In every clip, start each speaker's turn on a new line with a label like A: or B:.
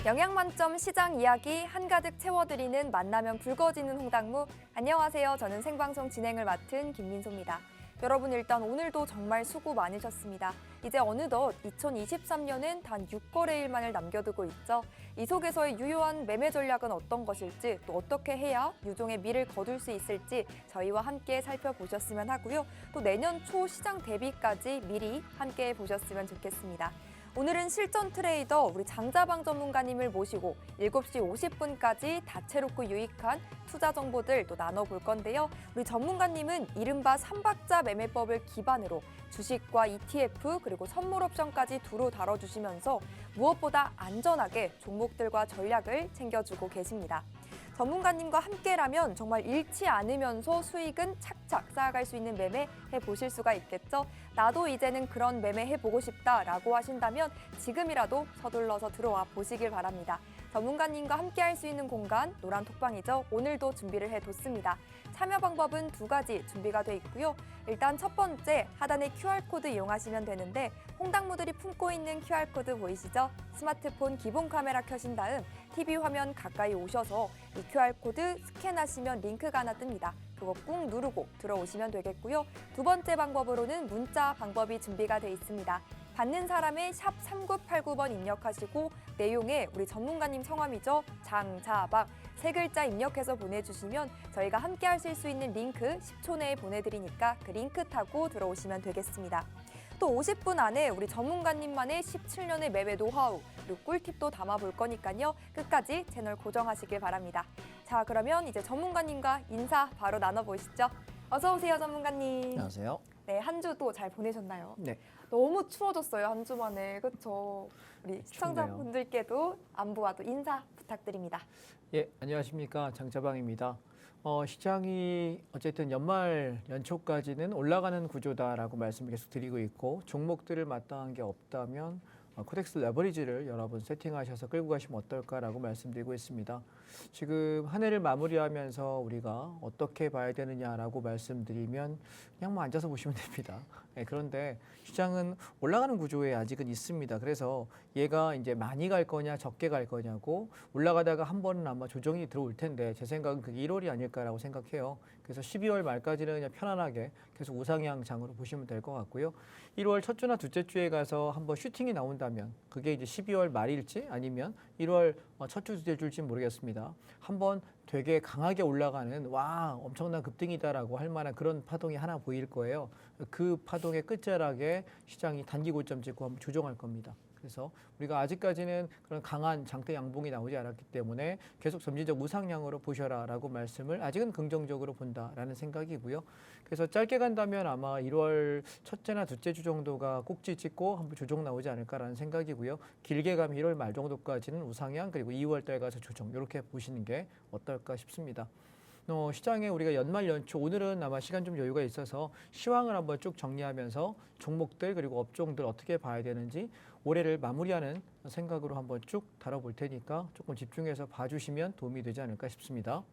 A: 영양 만점 시장 이야기 한가득 채워드리는 만나면 붉어지는 홍당무. 안녕하세요. 저는 생방송 진행을 맡은 김민소입니다. 여러분 일단 오늘도 정말 수고 많으셨습니다. 이제 어느덧 2023년은 단 6거래일만을 남겨두고 있죠. 이 속에서의 유효한 매매 전략은 어떤 것일지, 또 어떻게 해야 유종의 미를 거둘 수 있을지 저희와 함께 살펴보셨으면 하고요. 또 내년 초 시장 대비까지 미리 함께 보셨으면 좋겠습니다. 오늘은 실전 트레이더 우리 장자방 전문가님을 모시고 7시 50분까지 다채롭고 유익한 투자 정보들 또 나눠볼 건데요. 우리 전문가님은 이른바 3박자 매매법을 기반으로 주식과 ETF 그리고 선물 옵션까지 두루 다뤄주시면서 무엇보다 안전하게 종목들과 전략을 챙겨주고 계십니다. 전문가님과 함께라면 정말 잃지 않으면서 수익은 착착 쌓아갈 수 있는 매매 해보실 수가 있겠죠. 나도 이제는 그런 매매 해보고 싶다라고 하신다면 지금이라도 서둘러서 들어와 보시길 바랍니다. 전문가님과 함께할 수 있는 공간 노란 톡방이죠. 오늘도 준비를 해뒀습니다. 참여 방법은 2가지 준비가 돼 있고요. 일단 첫 번째 하단의 QR코드 이용하시면 되는데 홍당무들이 품고 있는 QR코드 보이시죠? 스마트폰 기본 카메라 켜신 다음 TV 화면 가까이 오셔서 이 QR코드 스캔하시면 링크가 하나 뜹니다. 그거 꾹 누르고 들어오시면 되겠고요. 두 번째 방법으로는 문자 방법이 준비가 돼 있습니다. 받는 사람의 샵 3989번 입력하시고 내용에 우리 전문가님 성함이죠. 장자박 3글자 입력해서 보내주시면 저희가 함께 하실 수 있는 링크 10초 내에 보내드리니까 그 링크 타고 들어오시면 되겠습니다. 또 50분 안에 우리 전문가님만의 17년의 매매 노하우 그리고 꿀팁도 담아볼 거니까요. 끝까지 채널 고정하시길 바랍니다. 자, 그러면 이제 전문가님과 인사 바로 나눠보시죠. 어서 오세요, 전문가님.
B: 안녕하세요.
A: 네, 한 주도 잘 보내셨나요?
B: 네.
A: 너무 추워졌어요, 한 주 만에. 그렇죠? 우리 시청자분들께도 안부와 또 인사 부탁드립니다.
B: 예, 안녕하십니까. 장자방입니다. 시장이 어쨌든 연말 연초까지는 올라가는 구조다라고 말씀을 계속 드리고 있고 종목들을 마땅한 게 없다면 코덱스 레버리지를 여러분 세팅하셔서 끌고 가시면 어떨까라고 말씀드리고 있습니다. 지금 한 해를 마무리하면서 우리가 어떻게 봐야 되느냐라고 말씀드리면 그냥 뭐 앉아서 보시면 됩니다. 네, 그런데 시장은 올라가는 구조에 아직은 있습니다. 그래서 얘가 이제 많이 갈 거냐 적게 갈 거냐고 올라가다가 한 번은 아마 조정이 들어올 텐데 제 생각은 그게 1월이 아닐까라고 생각해요. 그래서 12월 말까지는 그냥 편안하게 계속 우상향 장으로 보시면 될 것 같고요. 1월 첫 주나 둘째 주에 가서 한번 슈팅이 나온다면 그게 이제 12월 말일지 아니면 1월 첫 주, 둘째 주일지 모르겠습니다. 한번 되게 강하게 올라가는 와 엄청난 급등이다라고 할 만한 그런 파동이 하나 보일 거예요. 그 파동의 끝자락에 시장이 단기 고점 찍고 한번 조정할 겁니다. 그래서 우리가 아직까지는 그런 강한 장대 양봉이 나오지 않았기 때문에 계속 점진적 우상향으로 보셔라라고 말씀을 아직은 긍정적으로 본다라는 생각이고요. 그래서 짧게 간다면 아마 1월 첫째나 둘째 주 정도가 꼭지 찍고 한번 조정 나오지 않을까라는 생각이고요. 길게 가면 1월 말 정도까지는 우상향 그리고 2월 달 가서 조정 이렇게 보시는 게 어떨까 싶습니다. 시장에 우리가 연말 연초 오늘은 아마 시간 좀 여유가 있어서 시황을 한번 쭉 정리하면서 종목들 그리고 업종들 어떻게 봐야 되는지 올해를 마무리하는 생각으로 한번 쭉 다뤄볼 테니까 조금 집중해서 봐주시면 도움이 되지 않을까 싶습니다.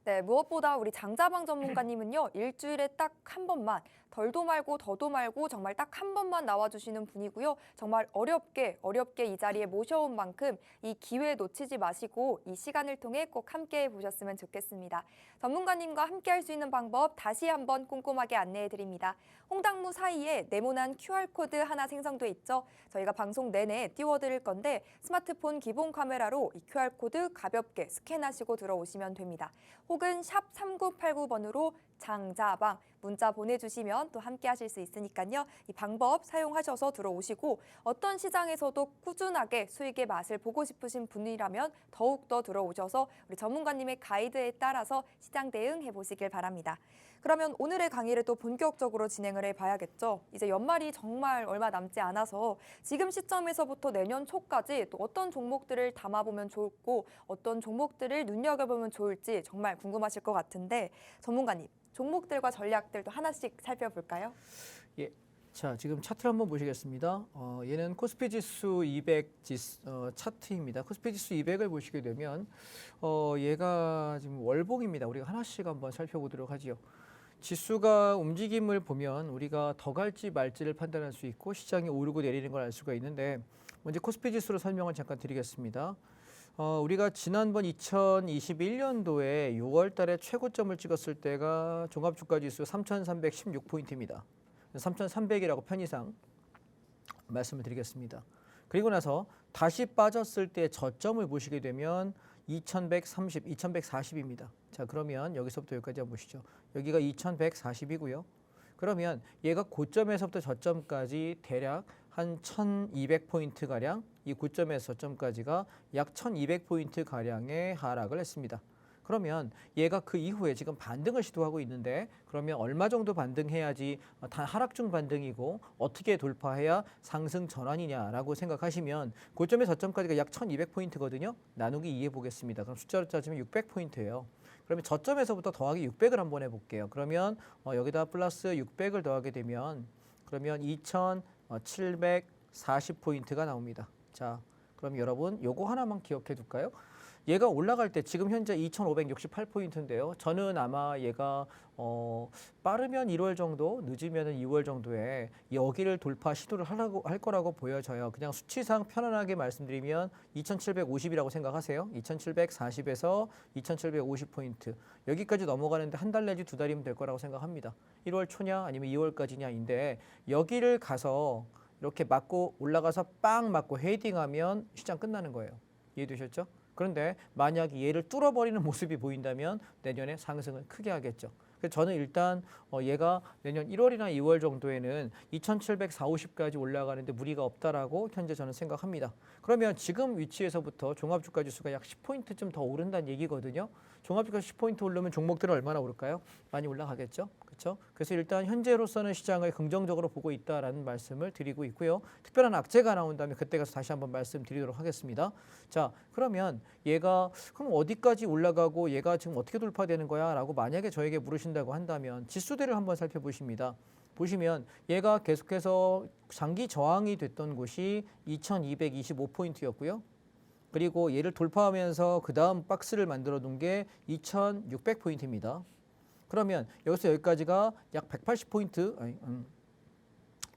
A: 네, 무엇보다 우리 장자방 전문가님은요, 일주일에 딱 한 번만, 덜도 말고 더도 말고 정말 딱 한 번만 나와주시는 분이고요. 정말 어렵게 이 자리에 모셔온 만큼 이 기회 놓치지 마시고 이 시간을 통해 꼭 함께 보셨으면 좋겠습니다. 전문가님과 함께 할 수 있는 방법 다시 한번 꼼꼼하게 안내해 드립니다. 홍당무 사이에 네모난 QR코드 하나 생성돼 있죠. 저희가 방송 내내 띄워드릴 건데 스마트폰 기본 카메라로 이 QR코드 가볍게 스캔하시고 들어오시면 됩니다. 혹은 샵 3989번으로 장자방 문자 보내주시면 또 함께 하실 수 있으니까요. 이 방법 사용하셔서 들어오시고 어떤 시장에서도 꾸준하게 수익의 맛을 보고 싶으신 분이라면 더욱더 들어오셔서 우리 전문가님의 가이드에 따라서 시장 대응해 보시길 바랍니다. 그러면 오늘의 강의를 또 본격적으로 진행을 해봐야겠죠. 이제 연말이 정말 얼마 남지 않아서 지금 시점에서부터 내년 초까지 또 어떤 종목들을 담아보면 좋고 어떤 종목들을 눈여겨보면 좋을지 정말 궁금하실 것 같은데 전문가님, 종목들과 전략들도 하나씩 살펴볼까요?
B: 예. 자, 지금 차트를 한번 보시겠습니다. 얘는 코스피 지수 200 차트입니다. 코스피 지수 200을 보시게 되면 얘가 지금 월봉입니다. 우리가 하나씩 한번 살펴보도록 하지요. 지수가 움직임을 보면 우리가 더 갈지 말지를 판단할 수 있고 시장이 오르고 내리는 걸 알 수가 있는데 먼저 코스피 지수로 설명을 잠깐 드리겠습니다. 우리가 지난번 2021년도에 6월 달에 최고점을 찍었을 때가 종합주가지수 3,316포인트입니다. 3,300이라고 편의상 말씀을 드리겠습니다. 그리고 나서 다시 빠졌을 때 저점을 보시게 되면 2,130, 2,140입니다. 자, 그러면 여기서부터 여기까지 한번 보시죠. 여기가 2,140이고요. 그러면 얘가 고점에서부터 저점까지 대략 한 1,200포인트 가량, 이 고점에서 저점까지가 약 1,200포인트 가량의 하락을 했습니다. 그러면 얘가 그 이후에 지금 반등을 시도하고 있는데, 그러면 얼마 정도 반등해야지 하락 중 반등이고 어떻게 돌파해야 상승 전환이냐라고 생각하시면 고점에서 저점까지가 약 1,200포인트거든요. 나누기 2 해보겠습니다. 그럼 숫자로 따지면 600포인트예요. 그러면 저점에서부터 더하기 600을 한번 해볼게요. 그러면 여기다 플러스 600을 더하게 되면 그러면 2,740포인트가 나옵니다. 자, 그럼 여러분 요거 하나만 기억해 둘까요? 얘가 올라갈 때 지금 현재 2,568포인트인데요. 저는 아마 얘가 빠르면 1월 정도, 늦으면 2월 정도에 여기를 돌파 시도를 할 거라고 보여져요. 그냥 수치상 편안하게 말씀드리면 2,750이라고 생각하세요. 2,740에서 2,750포인트. 여기까지 넘어가는데 한 달 내지 두 달이면 될 거라고 생각합니다. 1월 초냐 아니면 2월까지냐인데 여기를 가서 이렇게 맞고 올라가서 빵 맞고 헤딩하면 시장 끝나는 거예요. 이해되셨죠? 그런데 만약에 얘를 뚫어버리는 모습이 보인다면 내년에 상승을 크게 하겠죠. 그래서 저는 일단 얘가 내년 1월이나 2월 정도에는 2,740까지 올라가는데 무리가 없다라고 현재 저는 생각합니다. 그러면 지금 위치에서부터 종합주가지수가 약 10포인트쯤 더 오른다는 얘기거든요. 종합주가 10포인트 오르면 종목들은 얼마나 오를까요? 많이 올라가겠죠. 그렇죠? 그래서 일단 현재로서는 시장을 긍정적으로 보고 있다라는 말씀을 드리고 있고요. 특별한 악재가 나온다면 그때 가서 다시 한번 말씀드리도록 하겠습니다. 자, 그러면 얘가 그럼 어디까지 올라가고 얘가 지금 어떻게 돌파되는 거야? 라고 만약에 저에게 물으신다고 한다면 지수대를 한번 살펴보십니다. 보시면 얘가 계속해서 장기 저항이 됐던 곳이 2,225포인트였고요. 그리고 얘를 돌파하면서 그 다음 박스를 만들어 둔 게 2,600포인트입니다. 그러면 여기서 여기까지가 약 180포인트,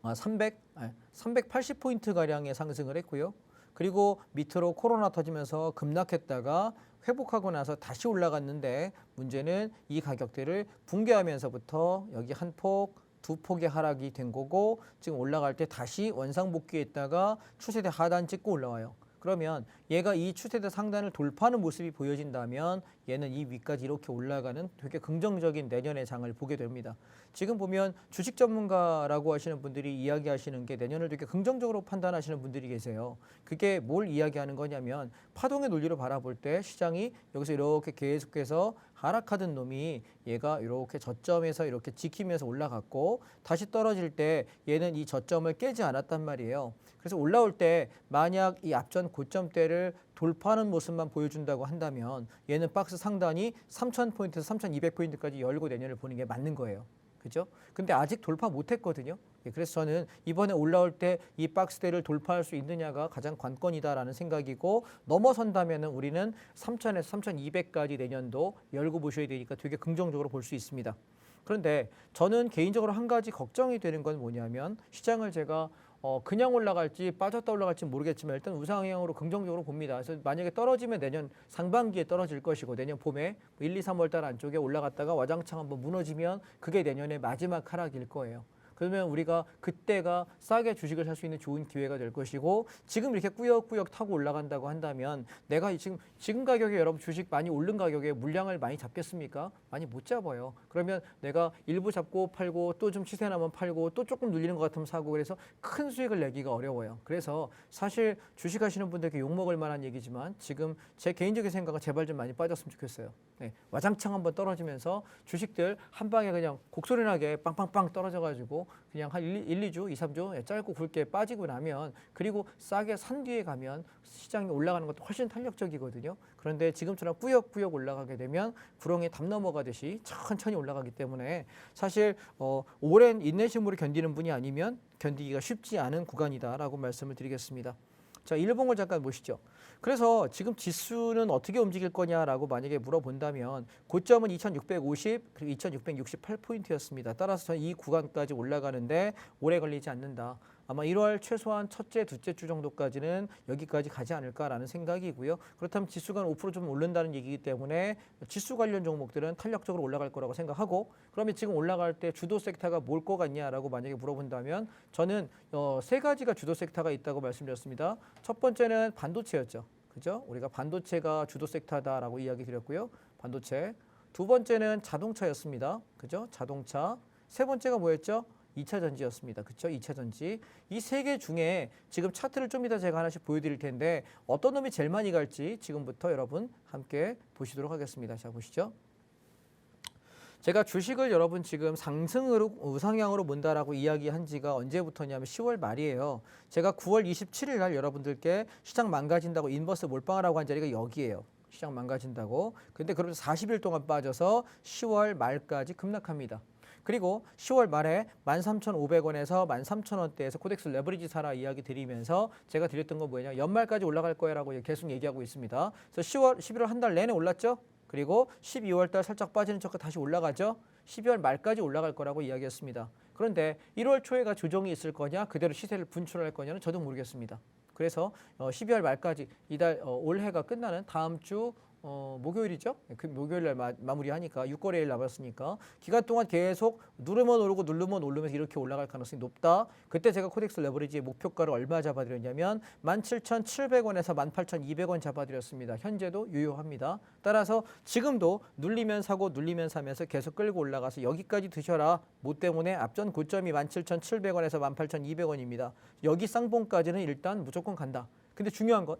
B: 380포인트 가량의 상승을 했고요. 그리고 밑으로 코로나 터지면서 급락했다가 회복하고 나서 다시 올라갔는데 문제는 이 가격대를 붕괴하면서부터 여기 한 폭, 두 폭의 하락이 된 거고 지금 올라갈 때 다시 원상복귀했다가 추세대 하단 찍고 올라와요. 그러면 얘가 이 추세대 상단을 돌파하는 모습이 보여진다면 얘는 이 위까지 이렇게 올라가는 되게 긍정적인 내년의 장을 보게 됩니다. 지금 보면 주식 전문가라고 하시는 분들이 이야기하시는 게 내년을 되게 긍정적으로 판단하시는 분들이 계세요. 그게 뭘 이야기하는 거냐면 파동의 논리로 바라볼 때 시장이 여기서 이렇게 계속해서 하락하던 놈이 얘가 이렇게 저점에서 이렇게 지키면서 올라갔고 다시 떨어질 때 얘는 이 저점을 깨지 않았단 말이에요. 그래서 올라올 때 만약 이 앞전 고점대를 돌파하는 모습만 보여준다고 한다면 얘는 박스 상단이 3,000포인트에서 3,200포인트까지 열고 내년을 보는 게 맞는 거예요. 그죠? 근데 아직 돌파 못했거든요. 그래서 저는 이번에 올라올 때 이 박스대를 돌파할 수 있느냐가 가장 관건이다라는 생각이고 넘어선다면 우리는 3,000에서 3,200까지 내년도 열고 보셔야 되니까 되게 긍정적으로 볼 수 있습니다. 그런데 저는 개인적으로 한 가지 걱정이 되는 건 뭐냐면 시장을 제가 그냥 올라갈지 빠졌다 올라갈지 모르겠지만 일단 우상향으로 긍정적으로 봅니다. 그래서 만약에 떨어지면 내년 상반기에 떨어질 것이고 내년 봄에 1, 2, 3월 달 안쪽에 올라갔다가 와장창 한번 무너지면 그게 내년의 마지막 하락일 거예요. 그러면 우리가 그때가 싸게 주식을 살 수 있는 좋은 기회가 될 것이고 지금 이렇게 꾸역꾸역 타고 올라간다고 한다면 내가 지금 가격에 여러분 주식 많이 오른 가격에 물량을 많이 잡겠습니까? 많이 못 잡아요. 그러면 내가 일부 잡고 팔고 또 좀 시세 나면 팔고 또 조금 눌리는 것 같으면 사고 그래서 큰 수익을 내기가 어려워요. 그래서 사실 주식 하시는 분들께 욕먹을 만한 얘기지만 지금 제 개인적인 생각은 제발 좀 많이 빠졌으면 좋겠어요. 네, 와장창 한번 떨어지면서 주식들 한 방에 그냥 곡소리 나게 빵빵빵 떨어져가지고 그냥 한 1, 2주, 2, 3주 짧고 굵게 빠지고 나면 그리고 싸게 산 뒤에 가면 시장이 올라가는 것도 훨씬 탄력적이거든요. 그런데 지금처럼 꾸역꾸역 올라가게 되면 구렁이에 담 넘어가듯이 천천히 올라가기 때문에 사실 오랜 인내심으로 견디는 분이 아니면 견디기가 쉽지 않은 구간이다라고 말씀을 드리겠습니다. 자, 일봉을 잠깐 보시죠. 그래서 지금 지수는 어떻게 움직일 거냐라고 만약에 물어본다면 고점은 2,650 그리고 2,668포인트였습니다. 따라서 저는 이 구간까지 올라가는데 오래 걸리지 않는다. 아마 1월 최소한 첫째, 둘째 주 정도까지는 여기까지 가지 않을까라는 생각이고요. 그렇다면 지수가 5%좀 오른다는 얘기이기 때문에 지수 관련 종목들은 탄력적으로 올라갈 거라고 생각하고, 그러면 지금 올라갈 때 주도 섹터가 뭘 것 같냐라고 만약에 물어본다면 저는 세 가지가 주도 섹터가 있다고 말씀드렸습니다. 첫 번째는 반도체였죠. 그죠? 우리가 반도체가 주도 섹터다라고 이야기 드렸고요. 반도체. 두 번째는 자동차였습니다. 그죠? 자동차. 세 번째가 뭐였죠? 2차 전지였습니다. 그렇죠? 2차 전지. 이 세 개 중에 지금 차트를 좀 이따 제가 하나씩 보여드릴 텐데 어떤 놈이 제일 많이 갈지 지금부터 여러분 함께 보시도록 하겠습니다. 자, 보시죠. 제가 주식을 여러분 지금 상승으로 우상향으로 본다라고 이야기한 지가 언제부터냐면 10월 말이에요. 제가 9월 27일 날 여러분들께 시장 망가진다고 인버스 몰빵하라고 한 자리가 여기예요. 시장 망가진다고. 근데 그러면서 40일 동안 빠져서 10월 말까지 급락합니다. 그리고 10월 말에 13,500원에서 13,000원대에서 코덱스 레버리지 사라 이야기 드리면서 제가 드렸던 건 뭐냐, 연말까지 올라갈 거야라고 계속 얘기하고 있습니다. 그래서 11월 한 달 내내 올랐죠. 그리고 12월 달 살짝 빠지는 척과 다시 올라가죠. 12월 말까지 올라갈 거라고 이야기했습니다. 그런데 1월 초에가 조정이 있을 거냐, 그대로 시세를 분출할 거냐는 저도 모르겠습니다. 그래서 12월 말까지 이달 올해가 끝나는 다음 주 목요일이죠. 그 목요일 날 마무리하니까 6거래일 남았으니까 기간 동안 계속 누르면 오르고 누르면 오르면서 이렇게 올라갈 가능성이 높다. 그때 제가 코덱스 레버리지의 목표가를 얼마 잡아드렸냐면 17,700원에서 18,200원 잡아드렸습니다. 현재도 유효합니다. 따라서 지금도 눌리면 사고 눌리면 사면서 계속 끌고 올라가서 여기까지 드셔라. 뭐 때문에 앞전 고점이 17,700원에서 18,200원입니다. 여기 쌍봉까지는 일단 무조건 간다. 근데 중요한 건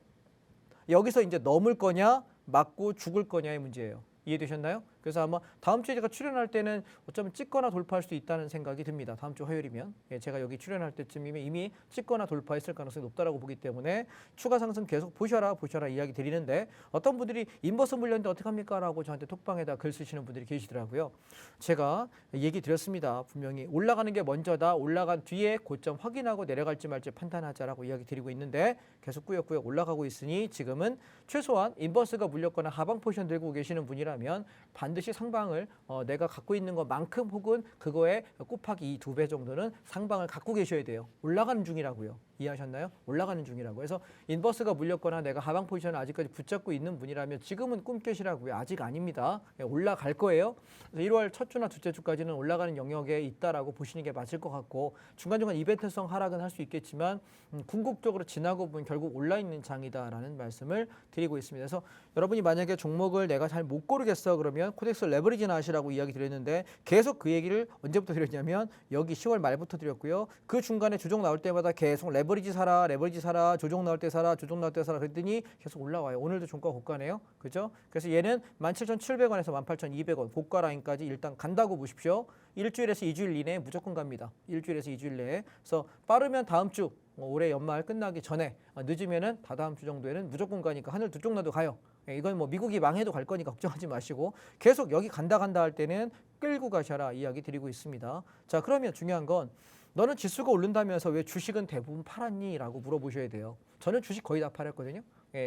B: 여기서 이제 넘을 거냐 맞고 죽을 거냐의 문제예요. 이해되셨나요? 그래서 아마 다음 주에 제가 출연할 때는 어쩌면 찍거나 돌파할 수도 있다는 생각이 듭니다. 다음 주 화요일이면 제가 여기 출연할 때쯤이면 이미 찍거나 돌파했을 가능성이 높다라고 보기 때문에 추가 상승 계속 보셔라 이야기 드리는데, 어떤 분들이 인버스 물렸는데 어떡합니까? 라고 저한테 톡방에다 글 쓰시는 분들이 계시더라고요. 제가 얘기 드렸습니다. 분명히 올라가는 게 먼저다. 올라간 뒤에 고점 확인하고 내려갈지 말지 판단하자라고 이야기 드리고 있는데 계속 꾸역꾸역 올라가고 있으니 지금은 최소한 인버스가 물렸거나 하방 포지션 들고 계시는 분이라면 반드시 상방을 내가 갖고 있는 것만큼 혹은 그거에 곱하기 2배 정도는 상방을 갖고 계셔야 돼요. 올라가는 중이라고요. 이해하셨나요? 올라가는 중이라고. 그래서 인버스가 물렸거나 내가 하방 포지션을 아직까지 붙잡고 있는 분이라면 지금은 꿈깨시라고요. 아직 아닙니다. 올라갈 거예요. 그래서 1월 첫 주나 둘째 주까지는 올라가는 영역에 있다라고 보시는 게 맞을 것 같고, 중간중간 이벤트성 하락은 할 수 있겠지만 궁극적으로 지나고 보면 결국 올라있는 장이다라는 말씀을 드리고 있습니다. 그래서 여러분이 만약에 종목을 내가 잘 못 고르겠어 그러면 코덱스 레버리지나 하시라고 이야기 드렸는데 계속 그 얘기를 언제부터 드렸냐면 여기 10월 말부터 드렸고요. 그 중간에 조정 나올 때마다 계속 레버리지 사라, 조정 나올 때 사라, 조정 나올 때 사라 그랬더니 계속 올라와요. 오늘도 종가 고가네요. 그죠? 그래서 얘는 17,700원에서 18,200원 고가 라인까지 일단 간다고 보십시오. 일주일에서 2주일 이내에 무조건 갑니다. 일주일에서 2주일 내에. 그래서 빠르면 다음 주 올해 연말 끝나기 전에, 늦으면은 다다음 주 정도에는 무조건 가니까 하늘 두 쪽 나도 가요. 이건 뭐 미국이 망해도 갈 거니까 걱정하지 마시고 계속 여기 간다 할 때는 끌고 가셔라 이야기 드리고 있습니다. 자, 그러면 중요한 건 너는 지수가 오른다면서 왜 주식은 대부분 팔았니? 라고 물어보셔야 돼요. 저는 주식 거의 다 팔았거든요.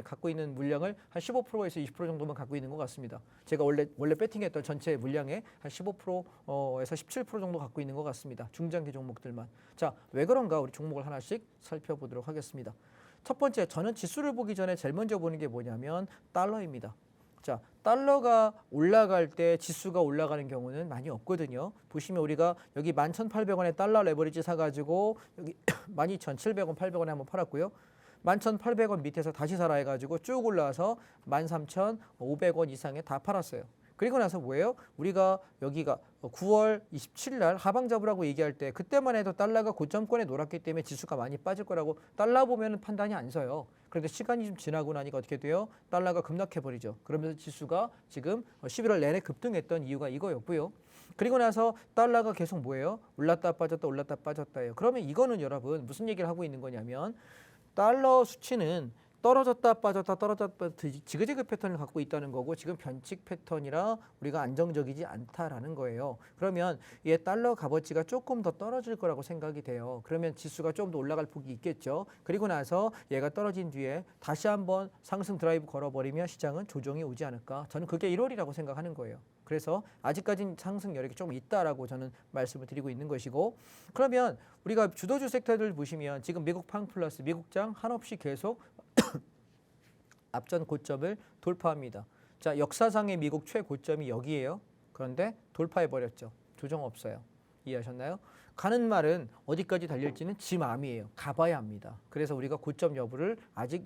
B: 갖고 있는 물량을 한 15%에서 20% 정도만 갖고 있는 것 같습니다. 제가 원래 배팅했던 전체 물량의 한 15%에서 17% 정도 갖고 있는 것 같습니다. 중장기 종목들만. 자, 왜 그런가 우리 종목을 하나씩 살펴보도록 하겠습니다. 첫 번째, 저는 지수를 보기 전에 제일 먼저 보는 게 뭐냐면 달러입니다. 자, 달러가 올라갈 때 지수가 올라가는 경우는 많이 없거든요. 보시면 우리가 여기 11,800원에 달러 레버리지 사가지고 여기 12,700원, 800원에 한번 팔았고요. 11,800원 밑에서 다시 사라 해가지고 쭉 올라와서 13,500원 이상에 다 팔았어요. 그리고 나서 뭐예요? 우리가 여기가 9월 27일 날 하방 잡으라고 얘기할 때 그때만 해도 달러가 고점권에 놀았기 때문에 지수가 많이 빠질 거라고 달러 보면 판단이 안 서요. 그런데 시간이 좀 지나고 나니까 어떻게 돼요? 달러가 급락해버리죠. 그러면서 지수가 지금 11월 내내 급등했던 이유가 이거였고요. 그리고 나서 달러가 계속 뭐예요? 올랐다 빠졌다 올랐다 빠졌다예요. 그러면 이거는 여러분 무슨 얘기를 하고 있는 거냐면 달러 수치는 떨어졌다 빠졌다 떨어졌다 빠졌다 지그재그 패턴을 갖고 있다는 거고 지금 변칙 패턴이라 우리가 안정적이지 않다라는 거예요. 그러면 이 달러 값어치가 조금 더 떨어질 거라고 생각이 돼요. 그러면 지수가 좀 더 올라갈 폭이 있겠죠. 그리고 나서 얘가 떨어진 뒤에 다시 한번 상승 드라이브 걸어버리면 시장은 조정이 오지 않을까. 저는 그게 1월이라고 생각하는 거예요. 그래서 아직까지는 상승 여력이 좀 있다라고 저는 말씀을 드리고 있는 것이고, 그러면 우리가 주도주 섹터들 보시면 지금 미국 팡플러스, 미국장 한없이 계속 앞전 고점을 돌파합니다. 자, 역사상의 미국 최고점이 여기예요. 그런데 돌파해버렸죠. 조정 없어요. 이해하셨나요? 가는 말은 어디까지 달릴지는 지 마음이에요. 가봐야 합니다. 그래서 우리가 고점 여부를 아직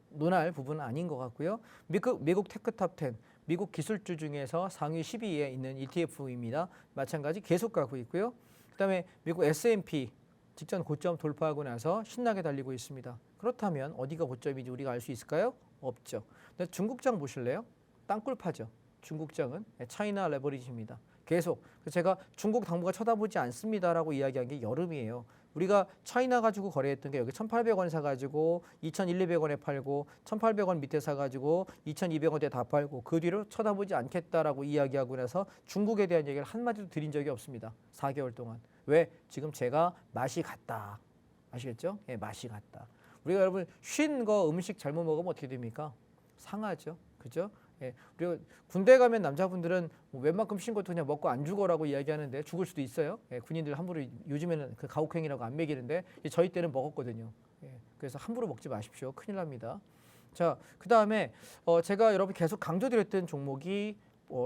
B: 논할 부분은 아닌 것 같고요. 미국 테크탑 10, 미국 기술주 중에서 상위 10위에 있는 ETF입니다. 마찬가지 계속 가고 있고요. 그다음에 미국 S&P 직전 고점 돌파하고 나서 신나게 달리고 있습니다. 그렇다면 어디가 고점인지 우리가 알 수 있을까요? 없죠. 근데 중국장 보실래요? 땅굴파죠. 중국장은 차이나 레버리지입니다. 계속 제가 중국 당부가 쳐다보지 않습니다라고 이야기한 게 여름이에요. 우리가 차이나 가지고 거래했던 게 여기 1,800원 사가지고 2,200원에 팔고 1,800원 밑에 사가지고 2,200원대 다 팔고 그 뒤로 쳐다보지 않겠다라고 이야기하고 나서 중국에 대한 얘기를 한마디도 드린 적이 없습니다. 4개월 동안. 왜? 지금 제가 맛이 갔다. 아시겠죠? 예, 맛이 갔다. 우리가 여러분 쉰 거 음식 잘못 먹으면 어떻게 됩니까? 상하죠. 그죠? 예, 우리가 군대 가면 남자분들은 뭐 웬만큼 쉰 것도 그냥 먹고 안 죽어라고 이야기하는데 죽을 수도 있어요. 예, 군인들 함부로 요즘에는 그 가혹행위라고 안 먹이는데 저희 때는 먹었거든요. 예, 그래서 함부로 먹지 마십시오. 큰일 납니다. 자, 그 다음에 제가 여러분 계속 강조드렸던 종목이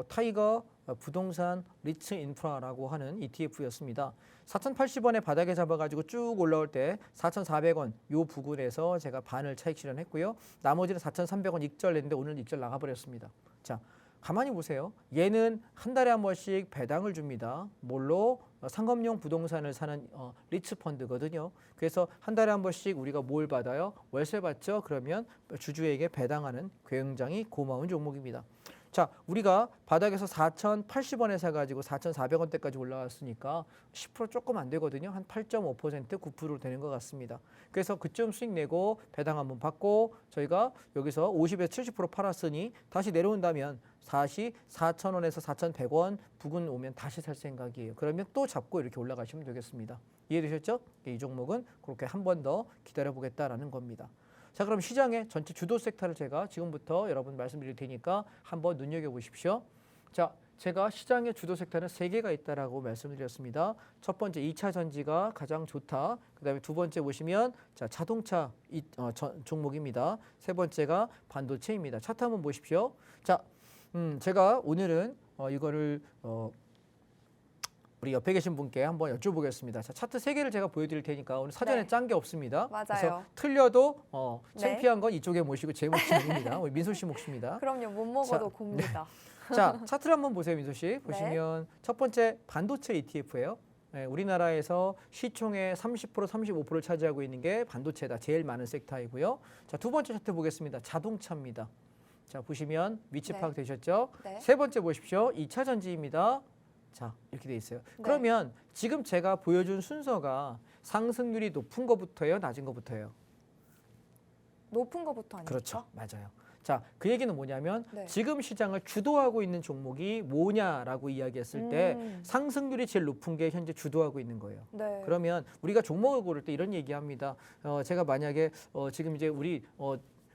B: 타이거 부동산 리츠 인프라라고 하는 ETF였습니다. 4,080원에 바닥에 잡아가지고 쭉 올라올 때 4,400원 요 부근에서 제가 반을 차익 실현했고요. 나머지는 4,300원 익절 냈는데 오늘 익절 나가버렸습니다. 자, 가만히 보세요. 얘는 한 달에 한 번씩 배당을 줍니다. 뭘로? 상업용 부동산을 사는 리츠 펀드거든요. 그래서 한 달에 한 번씩 우리가 뭘 받아요? 월세 받죠? 그러면 주주에게 배당하는 굉장히 고마운 종목입니다. 자, 우리가 바닥에서 4,080원에 사가지고 4,400원대까지 올라왔으니까 10% 조금 안 되거든요. 한 8.5%, 9% 되는 것 같습니다. 그래서 그쯤 수익 내고 배당 한번 받고 저희가 여기서 50에서 70% 팔았으니 다시 내려온다면 다시 4,000원에서 4,100원 부근 오면 다시 살 생각이에요. 그러면 또 잡고 이렇게 올라가시면 되겠습니다. 이해되셨죠? 이 종목은 그렇게 한 번 더 기다려보겠다라는 겁니다. 자, 그럼 시장의 전체 주도 섹터를 제가 지금부터 여러분 말씀드릴 테니까 한번 눈여겨보십시오. 자, 제가 시장의 주도 섹터는 3개가 있다라고 말씀드렸습니다. 첫 번째 2차 전지가 가장 좋다. 그다음에 두 번째 보시면 자, 자동차 종목입니다. 세 번째가 반도체입니다. 차트 한번 보십시오. 자, 제가 오늘은 이거를 우리 옆에 계신 분께 한번 여쭤보겠습니다. 자, 차트 3개를 제가 보여드릴 테니까 오늘 사전에
A: 네.
B: 짠 게 없습니다.
A: 맞아요.
B: 그래서 틀려도
A: 네.
B: 창피한 건 이쪽에 모시고 제 몫입니다. 우리 민소 씨 몫입니다.
A: 그럼요. 못 먹어도 곱니다.
B: 자, 차트를 한번 보세요, 민소 씨. 보시면 첫 번째 반도체 ETF예요. 네, 우리나라에서 시총의 30%, 35%를 차지하고 있는 게 반도체다. 제일 많은 섹터이고요. 자, 두 번째 차트 보겠습니다. 자동차입니다. 자, 보시면 위치
A: 네.
B: 파악 되셨죠?
A: 네.
B: 세 번째 보십시오. 2차 전지입니다. 자, 이렇게 돼 있어요.
A: 네.
B: 그러면 지금 제가 보여준 순서가 상승률이 높은 거부터예요, 낮은 거부터예요?
A: 높은 거부터 아닙니까?
B: 그렇죠, 맞아요. 자, 그 얘기는 뭐냐면
A: 네.
B: 지금 시장을 주도하고 있는 종목이 뭐냐라고 이야기했을 때 상승률이 제일 높은 게 현재 주도하고 있는 거예요.
A: 네.
B: 그러면 우리가 종목을 고를 때 이런 얘기합니다. 제가 만약에 지금 이제 우리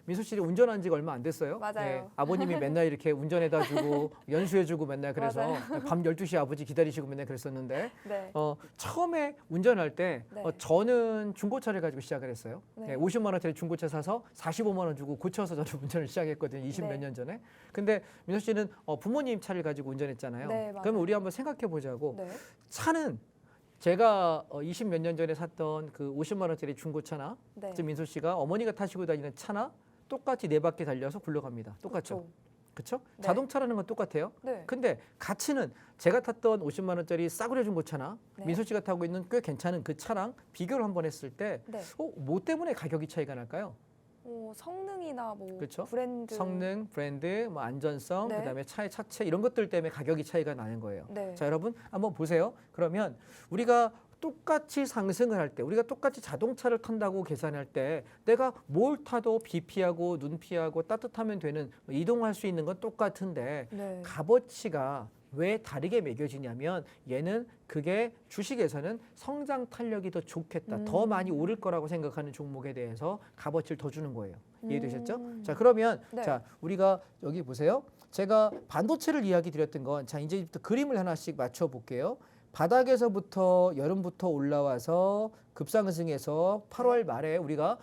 B: 민수 씨는 운전한 지가 얼마 안 됐어요.
A: 맞아요.
B: 아버님이 맨날 이렇게 운전해다 주고 연수해주고 맨날 그래서
A: 맞아요.
B: 밤 12시 아버지 기다리시고 맨날 그랬었는데
A: 네.
B: 처음에 운전할 때
A: 네.
B: 저는 중고차를 가지고 시작을 했어요.
A: 네.
B: 50만 원짜리 중고차 사서 45만 원 주고 고쳐서 저는 운전을 시작했거든요. 20 몇
A: 네.
B: 년 전에. 근데 민수 씨는 부모님 차를 가지고 운전했잖아요.
A: 네, 맞아요.
B: 그러면 우리 한번 생각해 보자고.
A: 네.
B: 차는 제가 20 몇 년 전에 샀던 그 50만 원짜리 중고차나
A: 네.
B: 지금 민수 씨가 어머니가 타시고 다니는 차나 똑같이 4바퀴 달려서 굴러갑니다. 똑같죠? 그렇죠?
A: 네.
B: 자동차라는 건 똑같아요.
A: 네.
B: 근데 가치는 제가 탔던 50만 원짜리 싸구려 중고차나
A: 네.
B: 민수 씨가 타고 있는 꽤 괜찮은 그 차랑 비교를 한번 했을 때
A: 네.
B: 뭐 때문에 가격이 차이가 날까요?
A: 성능이나 뭐
B: 그렇죠.
A: 브랜드.
B: 성능, 브랜드, 뭐 안전성,
A: 네.
B: 그다음에 차의 차체 이런 것들 때문에 가격이 차이가 나는 거예요.
A: 네.
B: 자, 여러분 한번 보세요. 그러면 우리가 똑같이 상승을 할 때, 우리가 똑같이 자동차를 탄다고 계산할 때 내가 뭘 타도 비 피하고 눈 피하고 따뜻하면 되는 이동할 수 있는 건 똑같은데
A: 네.
B: 값어치가 왜 다르게 매겨지냐면 얘는 그게 주식에서는 성장 탄력이 더 좋겠다. 더 많이 오를 거라고 생각하는 종목에 대해서 값어치를 더 주는 거예요. 이해되셨죠? 자, 그러면
A: 네.
B: 자, 우리가 여기 보세요. 제가 반도체를 이야기 드렸던 건 자, 이제부터 그림을 하나씩 맞춰 볼게요. 바닥에서부터 여름부터 올라와서 급상승해서 8월 말에 우리가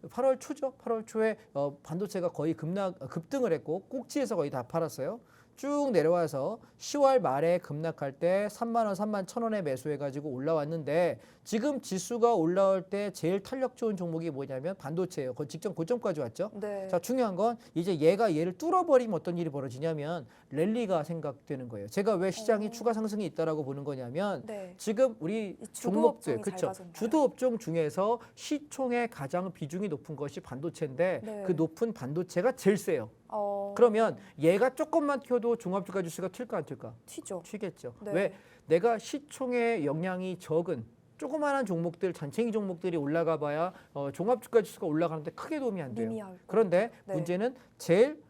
B: 8월 초죠. 8월 초에 반도체가 거의 급등을 했고 꼭지에서 거의 다 팔았어요. 쭉 내려와서 10월 말에 급락할 때 3만 원, 3만 1,000원에 매수해가지고 올라왔는데 지금 지수가 올라올 때 제일 탄력 좋은 종목이 뭐냐면 반도체예요. 직전 고점까지 왔죠.
A: 네.
B: 자, 중요한 건 이제 얘를 뚫어버리면 어떤 일이 벌어지냐면 랠리가 생각되는 거예요. 제가 왜 시장이 추가 상승이 있다라고 보는 거냐면
A: 네.
B: 지금 우리
A: 이 주도
B: 종목들,
A: 업종이 잘
B: 그렇죠?
A: 가졌나요?
B: 주도 업종 중에서 시총의 가장 비중이 높은 것이 반도체인데
A: 네.
B: 그 높은 반도체가 제일 세요.
A: 어,
B: 그러면 얘가 조금만 튀어도 종합주가 지수가 튈까 안 튈까?
A: 튀죠.
B: 튀겠죠.
A: 네.
B: 왜? 내가 시총의 영향이 적은 조그마한 종목들, 잔챙이 종목들이 올라가 봐야 종합주가 지수가 올라가는데 크게 도움이 안 돼요.
A: 미미할
B: 그런데
A: 네.
B: 문제는 제일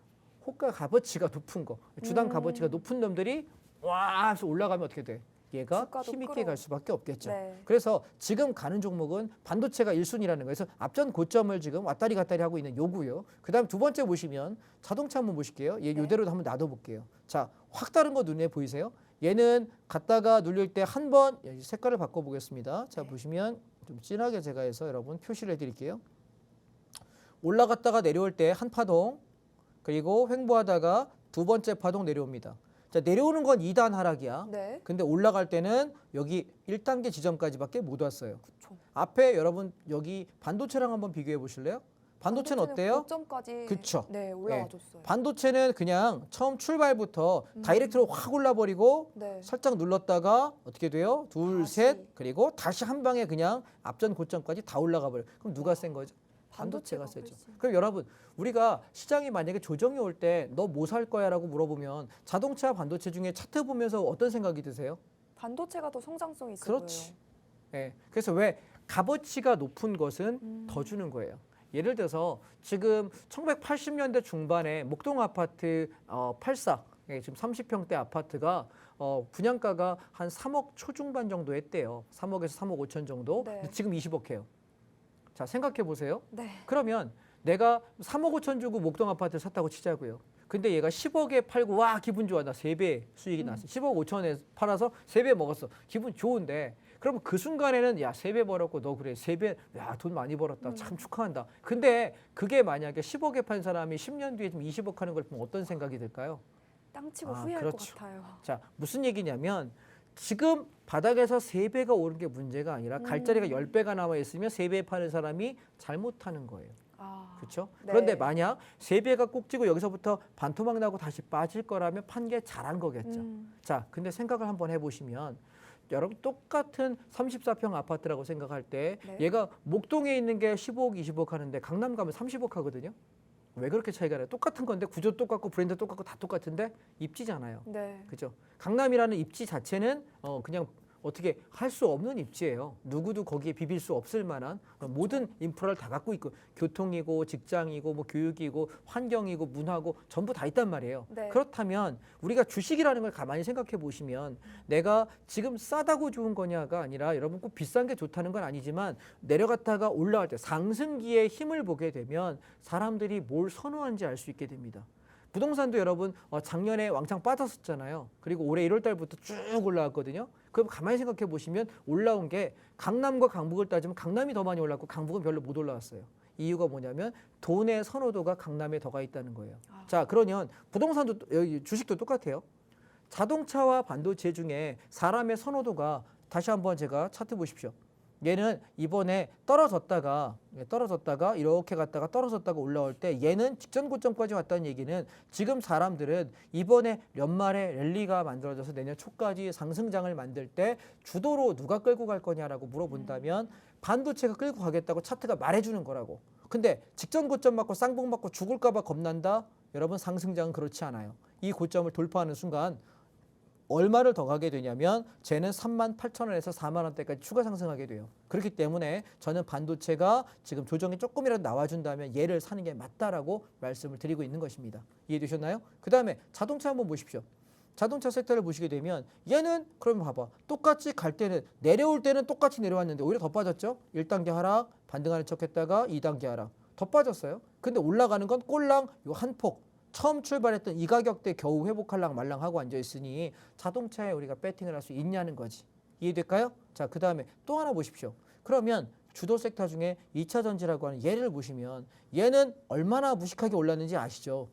B: 호가 값어치가 높은 거, 주당 값어치가 높은 놈들이 와 하면서 올라가면 어떻게 돼? 얘가
A: 주가도
B: 힘있게
A: 끌어.
B: 갈 수밖에 없겠죠.
A: 네.
B: 그래서 지금 가는 종목은 반도체가 1순위라는 거예요. 그래서 앞전 고점을 지금 왔다리 갔다리 하고 있는 요구요. 그다음 두 번째 보시면 자동차 한번 보실게요. 얘
A: 네.
B: 이대로 한번 놔둬 볼게요. 자, 확 다른 거 눈에 보이세요? 얘는 갔다가 눌릴 때 한 번 색깔을 바꿔 보겠습니다. 자,
A: 네.
B: 보시면 좀 진하게 제가 해서 여러분 표시를 해 드릴게요. 올라갔다가 내려올 때 한 파동, 그리고 횡보하다가 두 번째 파동 내려옵니다. 자, 내려오는 건 2단 하락이야.
A: 네.
B: 근데 올라갈 때는 여기 1단계 지점까지밖에 못 왔어요.
A: 그쵸.
B: 앞에 여러분 여기 반도체랑 한번 비교해 보실래요? 반도체는 어때요?
A: 고점까지
B: 그쵸.
A: 네, 올라와줬어요.
B: 반도체는 그냥 처음 출발부터 다이렉트로 확 올라버리고
A: 네.
B: 살짝 눌렀다가 어떻게 돼요? 둘,
A: 다시.
B: 셋, 그리고 다시 한 방에 그냥 앞전 고점까지 다 올라가 버려요. 그럼 누가 센 거죠? 반도체가 세죠.
A: 훨씬.
B: 그럼 여러분 우리가 시장이 만약에 조정이 올 때 너 뭐 살 거야라고 물어보면 자동차 반도체 중에 차트 보면서 어떤 생각이 드세요?
A: 반도체가 더 성장성이 있어
B: 그렇지.
A: 보여요.
B: 예. 그래서 왜 값어치가 높은 것은 더 주는 거예요. 예를 들어서 지금 1980년대 중반에 목동 아파트 84 지금 30평대 아파트가 분양가가 한 3억 초중반 정도 했대요. 3억에서 3억 5천 정도.
A: 네.
B: 근데 지금 20억 해요. 자, 생각해 보세요.
A: 네.
B: 그러면 내가 3억 5천 주고 목동 아파트를 샀다고 치자고요. 근데 얘가 10억에 팔고 와 기분 좋아. 나 3배 수익이 났어. 10억 5천에 팔아서 3배 먹었어. 기분 좋은데 그러면 그 순간에는 야 3배 벌었고 너 그래 3배 야 돈 많이 벌었다. 참 축하한다. 근데 그게 만약에 10억에 판 사람이 10년 뒤에 좀 20억 하는 걸 보면 어떤 생각이 들까요?
A: 땅치고
B: 아,
A: 후회할
B: 그렇죠.
A: 것 같아요.
B: 자, 무슨 얘기냐면 지금 바닥에서 3배가 오른 게 문제가 아니라 갈 자리가 10배가 나와 있으면 3배 파는 사람이 잘못하는 거예요.
A: 아,
B: 그렇죠?
A: 네.
B: 그런데 만약 3배가 꼭지고 여기서부터 반토막 나고 다시 빠질 거라면 판 게 잘한 거겠죠. 자, 근데 생각을 한번 해보시면 여러분 똑같은 34평 아파트라고 생각할 때
A: 네.
B: 얘가 목동에 있는 게 15억, 20억 하는데 강남 가면 30억 하거든요. 왜 그렇게 차이가 나요? 똑같은 건데 구조 똑같고 브랜드 똑같고 다 똑같은데 입지잖아요.
A: 네.
B: 그죠? 강남이라는 입지 자체는 그냥 어떻게 할 수 없는 입지예요. 누구도 거기에 비빌 수 없을 만한 모든 인프라를 다 갖고 있고 교통이고 직장이고 뭐 교육이고 환경이고 문화고 전부 다 있단 말이에요.
A: 네.
B: 그렇다면 우리가 주식이라는 걸 가만히 생각해 보시면 내가 지금 싸다고 좋은 거냐가 아니라 여러분 꼭 비싼 게 좋다는 건 아니지만 내려갔다가 올라갈 때 상승기의 힘을 보게 되면 사람들이 뭘 선호하는지 알 수 있게 됩니다. 부동산도 여러분 작년에 왕창 빠졌었잖아요. 그리고 올해 1월 달부터 쭉 올라왔거든요. 그럼 가만히 생각해 보시면 올라온 게 강남과 강북을 따지면 강남이 더 많이 올랐고 강북은 별로 못 올라왔어요. 이유가 뭐냐면 돈의 선호도가 강남에 더 가 있다는 거예요. 자, 그러면 부동산도 여기 주식도 똑같아요. 자동차와 반도체 중에 사람의 선호도가 다시 한번 제가 차트 보십시오. 얘는 이번에 떨어졌다가 이렇게 갔다가 떨어졌다가 올라올 때 얘는 직전 고점까지 왔다는 얘기는 지금 사람들은 이번에 연말에 랠리가 만들어져서 내년 초까지 상승장을 만들 때 주도로 누가 끌고 갈 거냐라고 물어본다면 반도체가 끌고 가겠다고 차트가 말해주는 거라고. 근데 직전 고점 맞고 쌍봉 맞고 죽을까 봐 겁난다? 여러분 상승장은 그렇지 않아요. 이 고점을 돌파하는 순간 얼마를 더 가게 되냐면 쟤는 38,000원에서 4만 원대까지 추가 상승하게 돼요. 그렇기 때문에 저는 반도체가 지금 조정이 조금이라도 나와준다면 얘를 사는 게 맞다라고 말씀을 드리고 있는 것입니다. 이해되셨나요? 그 다음에 자동차 한번 보십시오. 자동차 섹터를 보시게 되면 얘는 그러면 봐봐. 똑같이 갈 때는 내려올 때는 똑같이 내려왔는데 오히려 더 빠졌죠. 1단계 하락 반등하는 척 했다가 2단계 하락 더 빠졌어요. 근데 올라가는 건 꼴랑 요 한 폭 처음 출발했던 이 가격대 겨우 회복할랑 말랑하고 앉아있으니 자동차에 우리가 배팅을 할 수 있냐는 거지. 이해될까요? 자, 그 다음에 또 하나 보십시오. 그러면 주도 섹터 중에 2차 전지라고 하는 얘를 보시면 얘는 얼마나 무식하게 올랐는지 아시죠?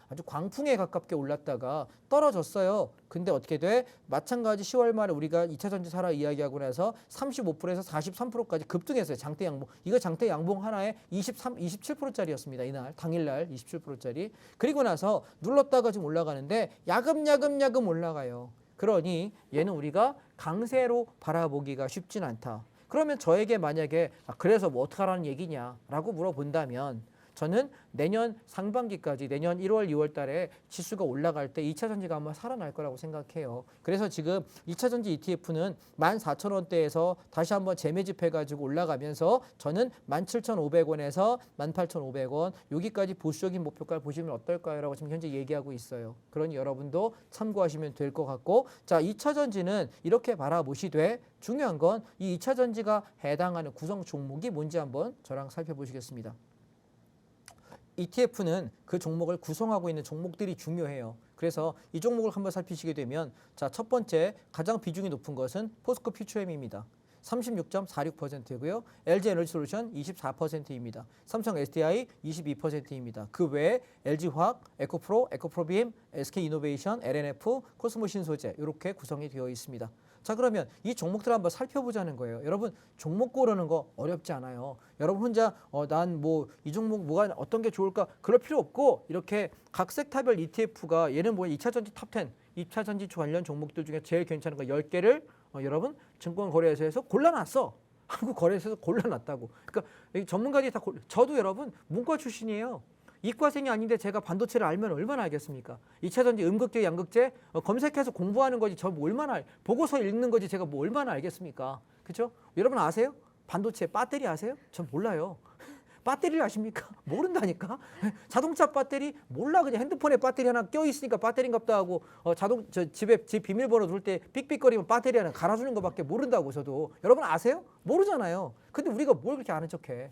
B: 아주 광풍에 가깝게 올랐다가 떨어졌어요. 근데 어떻게 돼? 마찬가지 10월 말에 우리가 2차 전지 사라 이야기하고 나서 35%에서 43%까지 급등했어요. 장대 양봉. 이거 장대 양봉 하나에 27%짜리였습니다. 이날 당일날 27%짜리. 그리고 나서 눌렀다가 지금 올라가는데 야금야금 올라가요. 그러니 얘는 우리가 강세로 바라보기가 쉽진 않다. 그러면 저에게 만약에 그래서 뭐 어떡하라는 얘기냐라고 물어본다면 저는 내년 상반기까지 내년 1월, 2월 달에 지수가 올라갈 때 2차 전지가 아마 살아날 거라고 생각해요. 그래서 지금 2차 전지 ETF는 14,000원대에서 다시 한번 재매집해가지고 올라가면서 저는 17,500원에서 18,500원 여기까지 보수적인 목표가를 보시면 어떨까요? 라고 지금 현재 얘기하고 있어요. 그러니 여러분도 참고하시면 될 것 같고 자 2차 전지는 이렇게 바라보시되 중요한 건 이 2차 전지가 해당하는 구성 종목이 뭔지 한번 저랑 살펴보시겠습니다. ETF는 그 종목을 구성하고 있는 종목들이 중요해요. 그래서 이 종목을 한번 살피시게 되면 자, 첫 번째 가장 비중이 높은 것은 포스코 퓨처엠입니다. 36.46%고요. LG에너지솔루션 24%입니다. 삼성 SDI 22%입니다. 그 외에 LG화학, 에코프로, 에코프로비엠, SK이노베이션, LNF, 코스모신소재 이렇게 구성이 되어 있습니다. 자 그러면 이 종목들을 한번 살펴보자는 거예요. 여러분 종목 고르는 거 어렵지 않아요. 여러분 혼자 난 뭐 이 종목 뭐가 어떤 게 좋을까 그럴 필요 없고 이렇게 각 섹터별 ETF가 얘는 뭐 2차 전지 탑10, 2차 전지 관련 종목들 중에 제일 괜찮은 거 10개를 여러분 증권거래소에서 골라놨어. 한국 거래소에서 골라놨다고. 그러니까 전문가들이 다 저도 여러분 문과 출신이에요. 이과생이 아닌데 제가 반도체를 알면 얼마나 알겠습니까? 2차 전지 음극재, 양극재 검색해서 공부하는 거지 저 뭐 얼마나 보고서 읽는 거지 제가 뭐 얼마나 알겠습니까? 그렇죠? 여러분 아세요? 반도체 배터리 아세요? 전 몰라요. 배터리를 아십니까? 모른다니까. 자동차 배터리 몰라. 그냥 핸드폰에 배터리 하나 껴 있으니까 배터리인갑다 하고 집에 집 비밀번호 둘 때 삑삑거리면 배터리 하나 갈아주는 것밖에 모른다고 저도. 여러분 아세요? 모르잖아요. 근데 우리가 뭘 그렇게 아는 척해?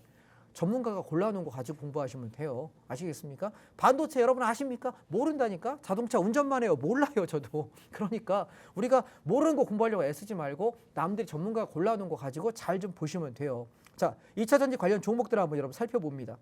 B: 전문가가 골라놓은 거 가지고 공부하시면 돼요. 아시겠습니까? 반도체 여러분 아십니까? 모른다니까? 자동차 운전만 해요. 몰라요 저도. 그러니까 우리가 모르는 거 공부하려고 애쓰지 말고 남들이 전문가가 골라놓은 거 가지고 잘 좀 보시면 돼요. 자, 2차 전지 관련 종목들 한번 여러분 살펴봅니다.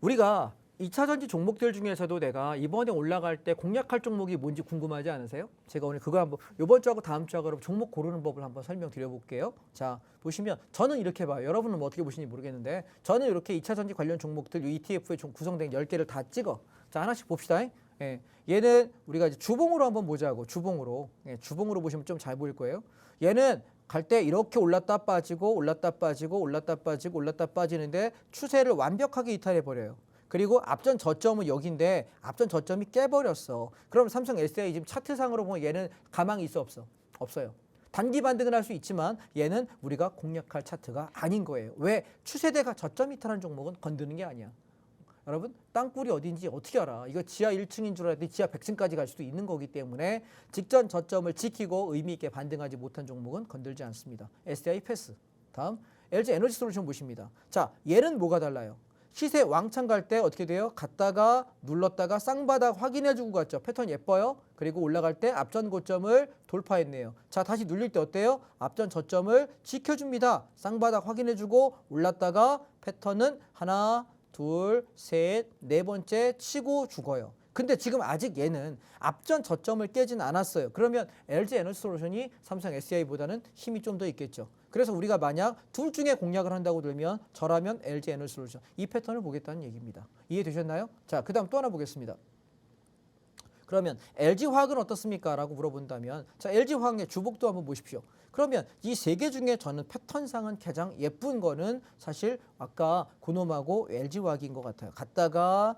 B: 우리가 2차 전지 종목들 중에서도 내가 이번에 올라갈 때 공략할 종목이 뭔지 궁금하지 않으세요? 제가 오늘 그거 한번 이번 주하고 다음 주하고 종목 고르는 법을 한번 설명드려 볼게요. 자, 보시면 저는 이렇게 봐요. 여러분은 뭐 어떻게 보시는지 모르겠는데 저는 이렇게 2차 전지 관련 종목들 ETF에 구성된 10개를 다 찍어. 자, 하나씩 봅시다. 예. 얘는 우리가 이제 주봉으로 한번 보자고. 주봉으로. 예, 주봉으로 보시면 좀 잘 보일 거예요. 얘는 갈 때 이렇게 올랐다 빠지고 올랐다 빠지고 올랐다 빠지고 올랐다 빠지는데 추세를 완벽하게 이탈해 버려요. 그리고 앞전 저점은 여기인데 앞전 저점이 깨버렸어. 그럼 삼성 SDI 지금 차트상으로 보면 얘는 가망이 있어 없어? 없어요. 단기 반등을 할 수 있지만 얘는 우리가 공략할 차트가 아닌 거예요. 왜? 추세대가 저점 이탈한 종목은 건드는 게 아니야. 여러분 땅굴이 어딘지 어떻게 알아? 이거 지하 1층인 줄 알았더니 지하 100층까지 갈 수도 있는 거기 때문에 직전 저점을 지키고 의미 있게 반등하지 못한 종목은 건들지 않습니다. SDI 패스. 다음 LG에너지솔루션 보십니다. 자 얘는 뭐가 달라요? 시세 왕창 갈 때 어떻게 돼요? 갔다가 눌렀다가 쌍바닥 확인해주고 갔죠. 패턴 예뻐요. 그리고 올라갈 때 앞전 고점을 돌파했네요. 자 다시 눌릴 때 어때요? 앞전 저점을 지켜줍니다. 쌍바닥 확인해주고 올랐다가 패턴은 하나 둘, 셋, 네 번째 치고 죽어요. 근데 지금 아직 얘는 앞전 저점을 깨진 않았어요. 그러면 LG에너지솔루션이 삼성 SDI보다는 힘이 좀 더 있겠죠. 그래서 우리가 만약 둘 중에 공략을 한다고 들면 저라면 LG에너지솔루션 이 패턴을 보겠다는 얘기입니다. 이해되셨나요? 자, 그 다음 또 하나 보겠습니다. 그러면 LG화학은 어떻습니까? 라고 물어본다면 자 LG화학의 주봉도 한번 보십시오. 그러면 이 세 개 중에 저는 패턴상은 가장 예쁜 거는 사실 아까 고놈하고 LG화학인 것 같아요. 갔다가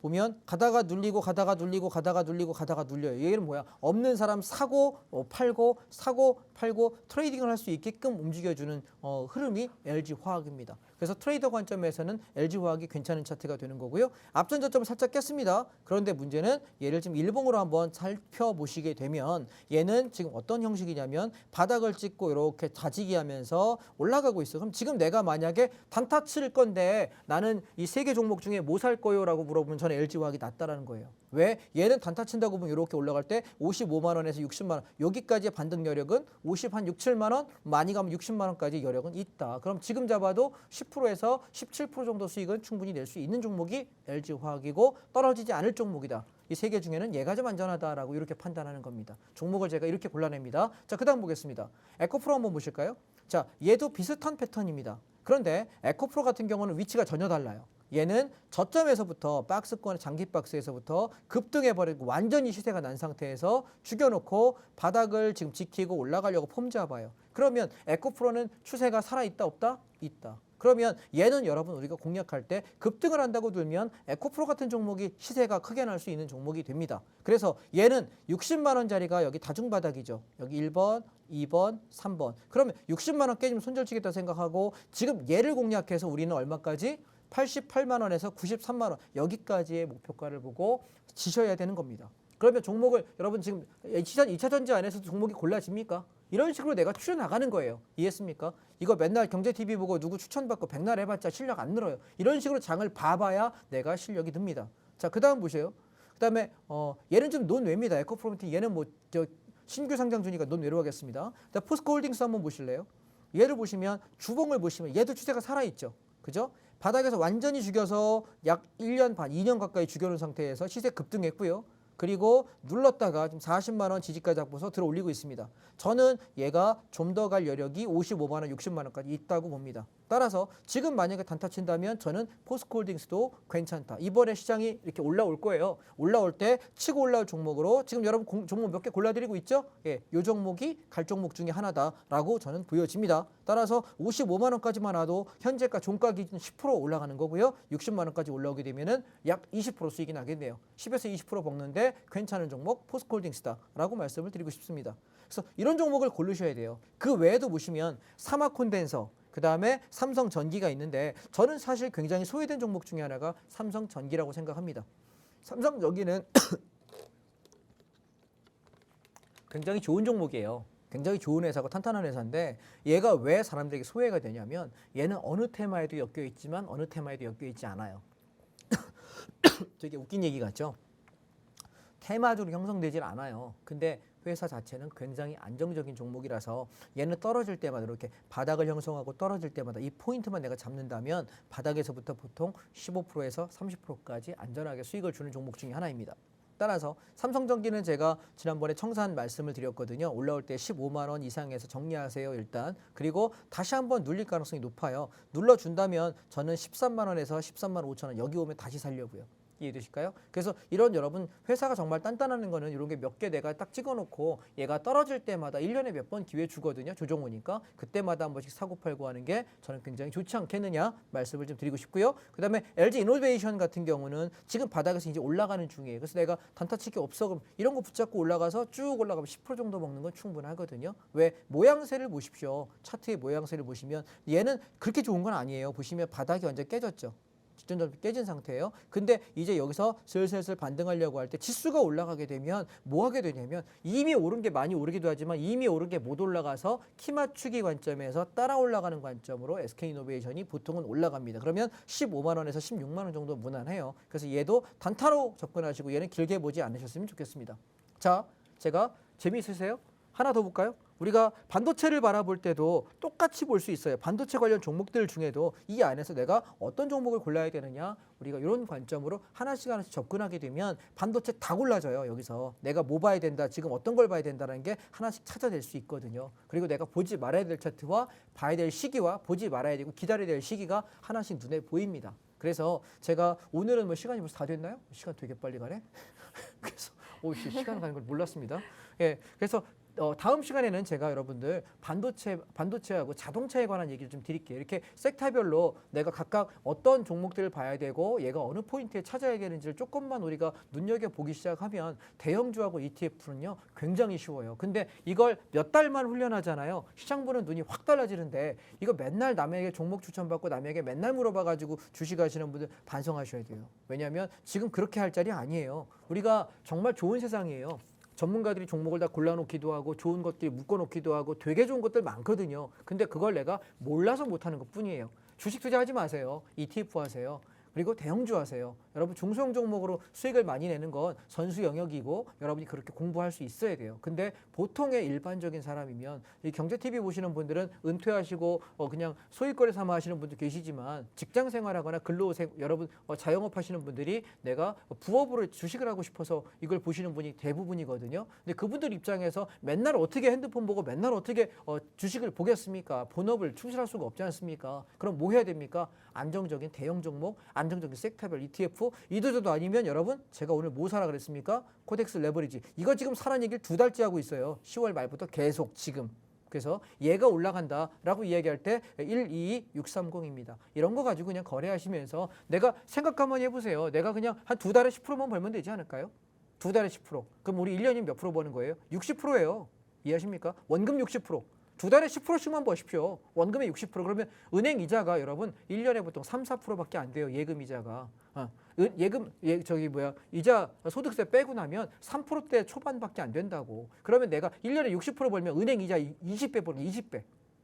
B: 보면 가다가 눌리고 가다가 눌리고 가다가 눌리고 가다가 눌려요. 얘는 뭐야? 없는 사람 사고 팔고 사고 팔고 트레이딩을 할 수 있게끔 움직여주는 흐름이 LG화학입니다. 그래서 트레이더 관점에서는 LG화학이 괜찮은 차트가 되는 거고요. 앞전 저점을 살짝 깼습니다. 그런데 문제는 얘를 지금 일봉으로 한번 살펴보시게 되면 얘는 지금 어떤 형식이냐면 바닥을 찍고 이렇게 다지기 하면서 올라가고 있어요. 그럼 지금 내가 만약에 단타 칠 건데 나는 이 세 개 종목 중에 뭐 살 거요? 라고 물어보면 저는 LG화학이 낫다라는 거예요. 왜? 얘는 단타 친다고 보면 이렇게 올라갈 때 55만 원에서 60만 원 여기까지의 반등 여력은 50 한 6, 7만 원 많이 가면 60만 원까지 여력은 있다. 그럼 지금 잡아도 10%에서 17% 정도 수익은 충분히 낼 수 있는 종목이 LG화학이고 떨어지지 않을 종목이다. 이 세 개 중에는 얘가 좀 안전하다라고 이렇게 판단하는 겁니다. 종목을 제가 이렇게 골라냅니다. 자, 그다음 보겠습니다. 에코프로 한번 보실까요? 자, 얘도 비슷한 패턴입니다. 그런데 에코프로 같은 경우는 위치가 전혀 달라요. 얘는 저점에서부터 박스권의 장기 박스에서부터 급등해버리고 완전히 시세가 난 상태에서 죽여놓고 바닥을 지금 지키고 올라가려고 폼 잡아요. 그러면 에코프로는 추세가 살아있다 없다? 있다. 그러면 얘는 여러분 우리가 공략할 때 급등을 한다고 들면 에코프로 같은 종목이 시세가 크게 날 수 있는 종목이 됩니다. 그래서 얘는 60만 원짜리가 여기 다중바닥이죠. 여기 1번, 2번, 3번. 그러면 60만 원 깨지면 손절치겠다 생각하고 지금 얘를 공략해서 우리는 얼마까지? 88만 원에서 93만 원 여기까지의 목표가를 보고 지셔야 되는 겁니다. 그러면 종목을 여러분 지금 2차 전지 안에서도 종목이 골라집니까? 이런 식으로 내가 추려 나가는 거예요. 이해했습니까? 이거 맨날 경제TV 보고 누구 추천받고 백날 해봤자 실력 안 늘어요. 이런 식으로 장을 봐봐야 내가 실력이 듭니다. 자, 그 다음 보세요. 그 다음에 얘는 좀 논외입니다. 에코프로메틴 얘는 뭐 신규 상장 중이니까 논외로 하겠습니다. 자, 포스코홀딩스 한번 보실래요? 얘를 보시면 주봉을 보시면 얘도 추세가 살아있죠. 그죠? 바닥에서 완전히 죽여서 약 1년 반, 2년 가까이 죽여놓은 상태에서 시세 급등했고요. 그리고 눌렀다가 지금 40만 원 지지까지 잡고서 들어 올리고 있습니다. 저는 얘가 좀 더 갈 여력이 55만 원, 60만 원까지 있다고 봅니다. 따라서 지금 만약에 단타 친다면 저는 포스코홀딩스도 괜찮다. 이번에 시장이 이렇게 올라올 거예요. 올라올 때 치고 올라올 종목으로 지금 여러분 종목 몇 개 골라드리고 있죠? 예, 이 종목이 갈 종목 중에 하나다라고 저는 보여집니다. 따라서 55만 원까지만 와도 현재가 종가 기준 10% 올라가는 거고요. 60만 원까지 올라오게 되면은 약 20% 수익이 나겠네요. 10에서 20% 먹는데 괜찮은 종목 포스코홀딩스다라고 말씀을 드리고 싶습니다. 그래서 이런 종목을 고르셔야 돼요. 그 외에도 보시면 사마콘덴서 그 다음에 삼성전기가 있는데 저는 사실 굉장히 소외된 종목 중에 하나가 삼성전기라고 생각합니다. 삼성전기는 굉장히 좋은 종목이에요. 굉장히 좋은 회사고 탄탄한 회사인데 얘가 왜 사람들에게 소외가 되냐면 얘는 어느 테마에도 엮여 있지만 어느 테마에도 엮여 있지 않아요. 되게 웃긴 얘기 같죠? 테마적으로 형성되질 않아요. 근데 회사 자체는 굉장히 안정적인 종목이라서 얘는 떨어질 때마다 이렇게 바닥을 형성하고 떨어질 때마다 이 포인트만 내가 잡는다면 바닥에서부터 보통 15%에서 30%까지 안전하게 수익을 주는 종목 중에 하나입니다. 따라서 삼성전기는 제가 지난번에 청산 말씀을 드렸거든요. 올라올 때 15만 원 이상에서 정리하세요 일단. 그리고 다시 한번 눌릴 가능성이 높아요. 눌러준다면 저는 13만 원에서 13만 5천 원 여기 오면 다시 살려고요. 이해되실까요? 그래서 이런 여러분 회사가 정말 단단한 거는 이런 게 몇 개 내가 딱 찍어놓고 얘가 떨어질 때마다 1년에 몇 번 기회 주거든요. 조정 오니까 그때마다 한 번씩 사고 팔고 하는 게 저는 굉장히 좋지 않겠느냐 말씀을 좀 드리고 싶고요. 그 다음에 LG 이노베이션 같은 경우는 지금 바닥에서 이제 올라가는 중이에요. 그래서 내가 단타 칠 게 없어 그럼 이런 거 붙잡고 올라가서 쭉 올라가면 10% 정도 먹는 건 충분하거든요. 왜? 모양새를 보십시오. 차트의 모양새를 보시면 얘는 그렇게 좋은 건 아니에요. 보시면 바닥이 완전 깨졌죠. 직전적으로 깨진 상태예요. 근데 이제 여기서 슬슬 반등하려고 할 때 지수가 올라가게 되면 뭐 하게 되냐면 이미 오른 게 많이 오르기도 하지만 이미 오른 게 못 올라가서 키 맞추기 관점에서 따라 올라가는 관점으로 SK이노베이션이 보통은 올라갑니다. 그러면 15만 원에서 16만 원 정도 무난해요. 그래서 얘도 단타로 접근하시고 얘는 길게 보지 않으셨으면 좋겠습니다. 자, 제가 재미있으세요? 하나 더 볼까요? 우리가 반도체를 바라볼 때도 똑같이 볼 수 있어요. 반도체 관련 종목들 중에도 이 안에서 내가 어떤 종목을 골라야 되느냐 우리가 이런 관점으로 하나씩 접근하게 되면 반도체 다 골라져요. 여기서 내가 뭐 봐야 된다 지금 어떤 걸 봐야 된다는 게 하나씩 찾아낼 수 있거든요. 그리고 내가 보지 말아야 될 차트와 봐야 될 시기와 보지 말아야 되고 기다려야 될 시기가 하나씩 눈에 보입니다. 그래서 제가 오늘은 뭐 시간이 벌써 다 됐나요? 시간 되게 빨리 가네. 그래서 시간 가는 걸 몰랐습니다. 예, 그래서 다음 시간에는 제가 여러분들 반도체하고 자동차에 관한 얘기를 좀 드릴게요. 이렇게 섹터별로 내가 각각 어떤 종목들을 봐야 되고 얘가 어느 포인트에 찾아야 되는지를 조금만 우리가 눈여겨보기 시작하면 대형주하고 ETF는요 굉장히 쉬워요. 근데 이걸 몇 달만 훈련하잖아요. 시장 보는 눈이 확 달라지는데 이거 맨날 남에게 종목 추천받고 남에게 맨날 물어봐가지고 주식하시는 분들 반성하셔야 돼요. 왜냐하면 지금 그렇게 할 자리 아니에요. 우리가 정말 좋은 세상이에요. 전문가들이 종목을 다 골라놓기도 하고 좋은 것들이 묶어놓기도 하고 되게 좋은 것들 많거든요. 근데 그걸 내가 몰라서 못하는 것뿐이에요. 주식 투자하지 마세요. ETF 하세요. 그리고 대형주 하세요. 여러분 중소형 종목으로 수익을 많이 내는 건 선수 영역이고 여러분이 그렇게 공부할 수 있어야 돼요. 근데 보통의 일반적인 사람이면 이 경제TV 보시는 분들은 은퇴하시고 그냥 소일거리 삼아 하시는 분도 계시지만 직장 생활하거나 여러분 자영업 하시는 분들이 내가 부업으로 주식을 하고 싶어서 이걸 보시는 분이 대부분이거든요. 근데 그분들 입장에서 맨날 어떻게 핸드폰 보고 맨날 어떻게 주식을 보겠습니까? 본업을 충실할 수가 없지 않습니까? 그럼 뭐 해야 됩니까? 안정적인 대형 종목, 안정적인 섹터별 ETF 이도저도 아니면 여러분 제가 오늘 뭐 사라 그랬습니까? 코덱스 레버리지 이거 지금 사라는 얘기를 2달째 하고 있어요. 10월 말부터 계속 지금. 그래서 얘가 올라간다라고 이야기할 때 122630입니다. 이런 거 가지고 그냥 거래하시면서 내가 생각 한번 해보세요. 내가 그냥 한 2달에 10%만 벌면 되지 않을까요? 2달에 10%. 그럼 우리 1년이면 몇 프로 버는 거예요? 60%예요. 이해하십니까? 원금 60%. 2달에 10%씩만 버십시오. 원금의 60%. 그러면 은행 이자가 여러분 1년에 보통 3, 4%밖에 안 돼요. 예금 이자가. 이자 소득세 빼고 나면 3%대 초반밖에 안 된다고. 그러면 내가 1년에 60% 벌면 은행 이자 20배 벌면 20배.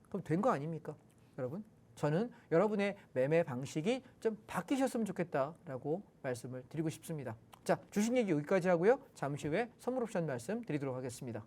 B: 그럼 된 거 아닙니까? 여러분? 저는 여러분의 매매 방식이 좀 바뀌셨으면 좋겠다라고 말씀을 드리고 싶습니다. 자, 주식 얘기 여기까지 하고요. 잠시 후에 선물 옵션 말씀 드리도록 하겠습니다.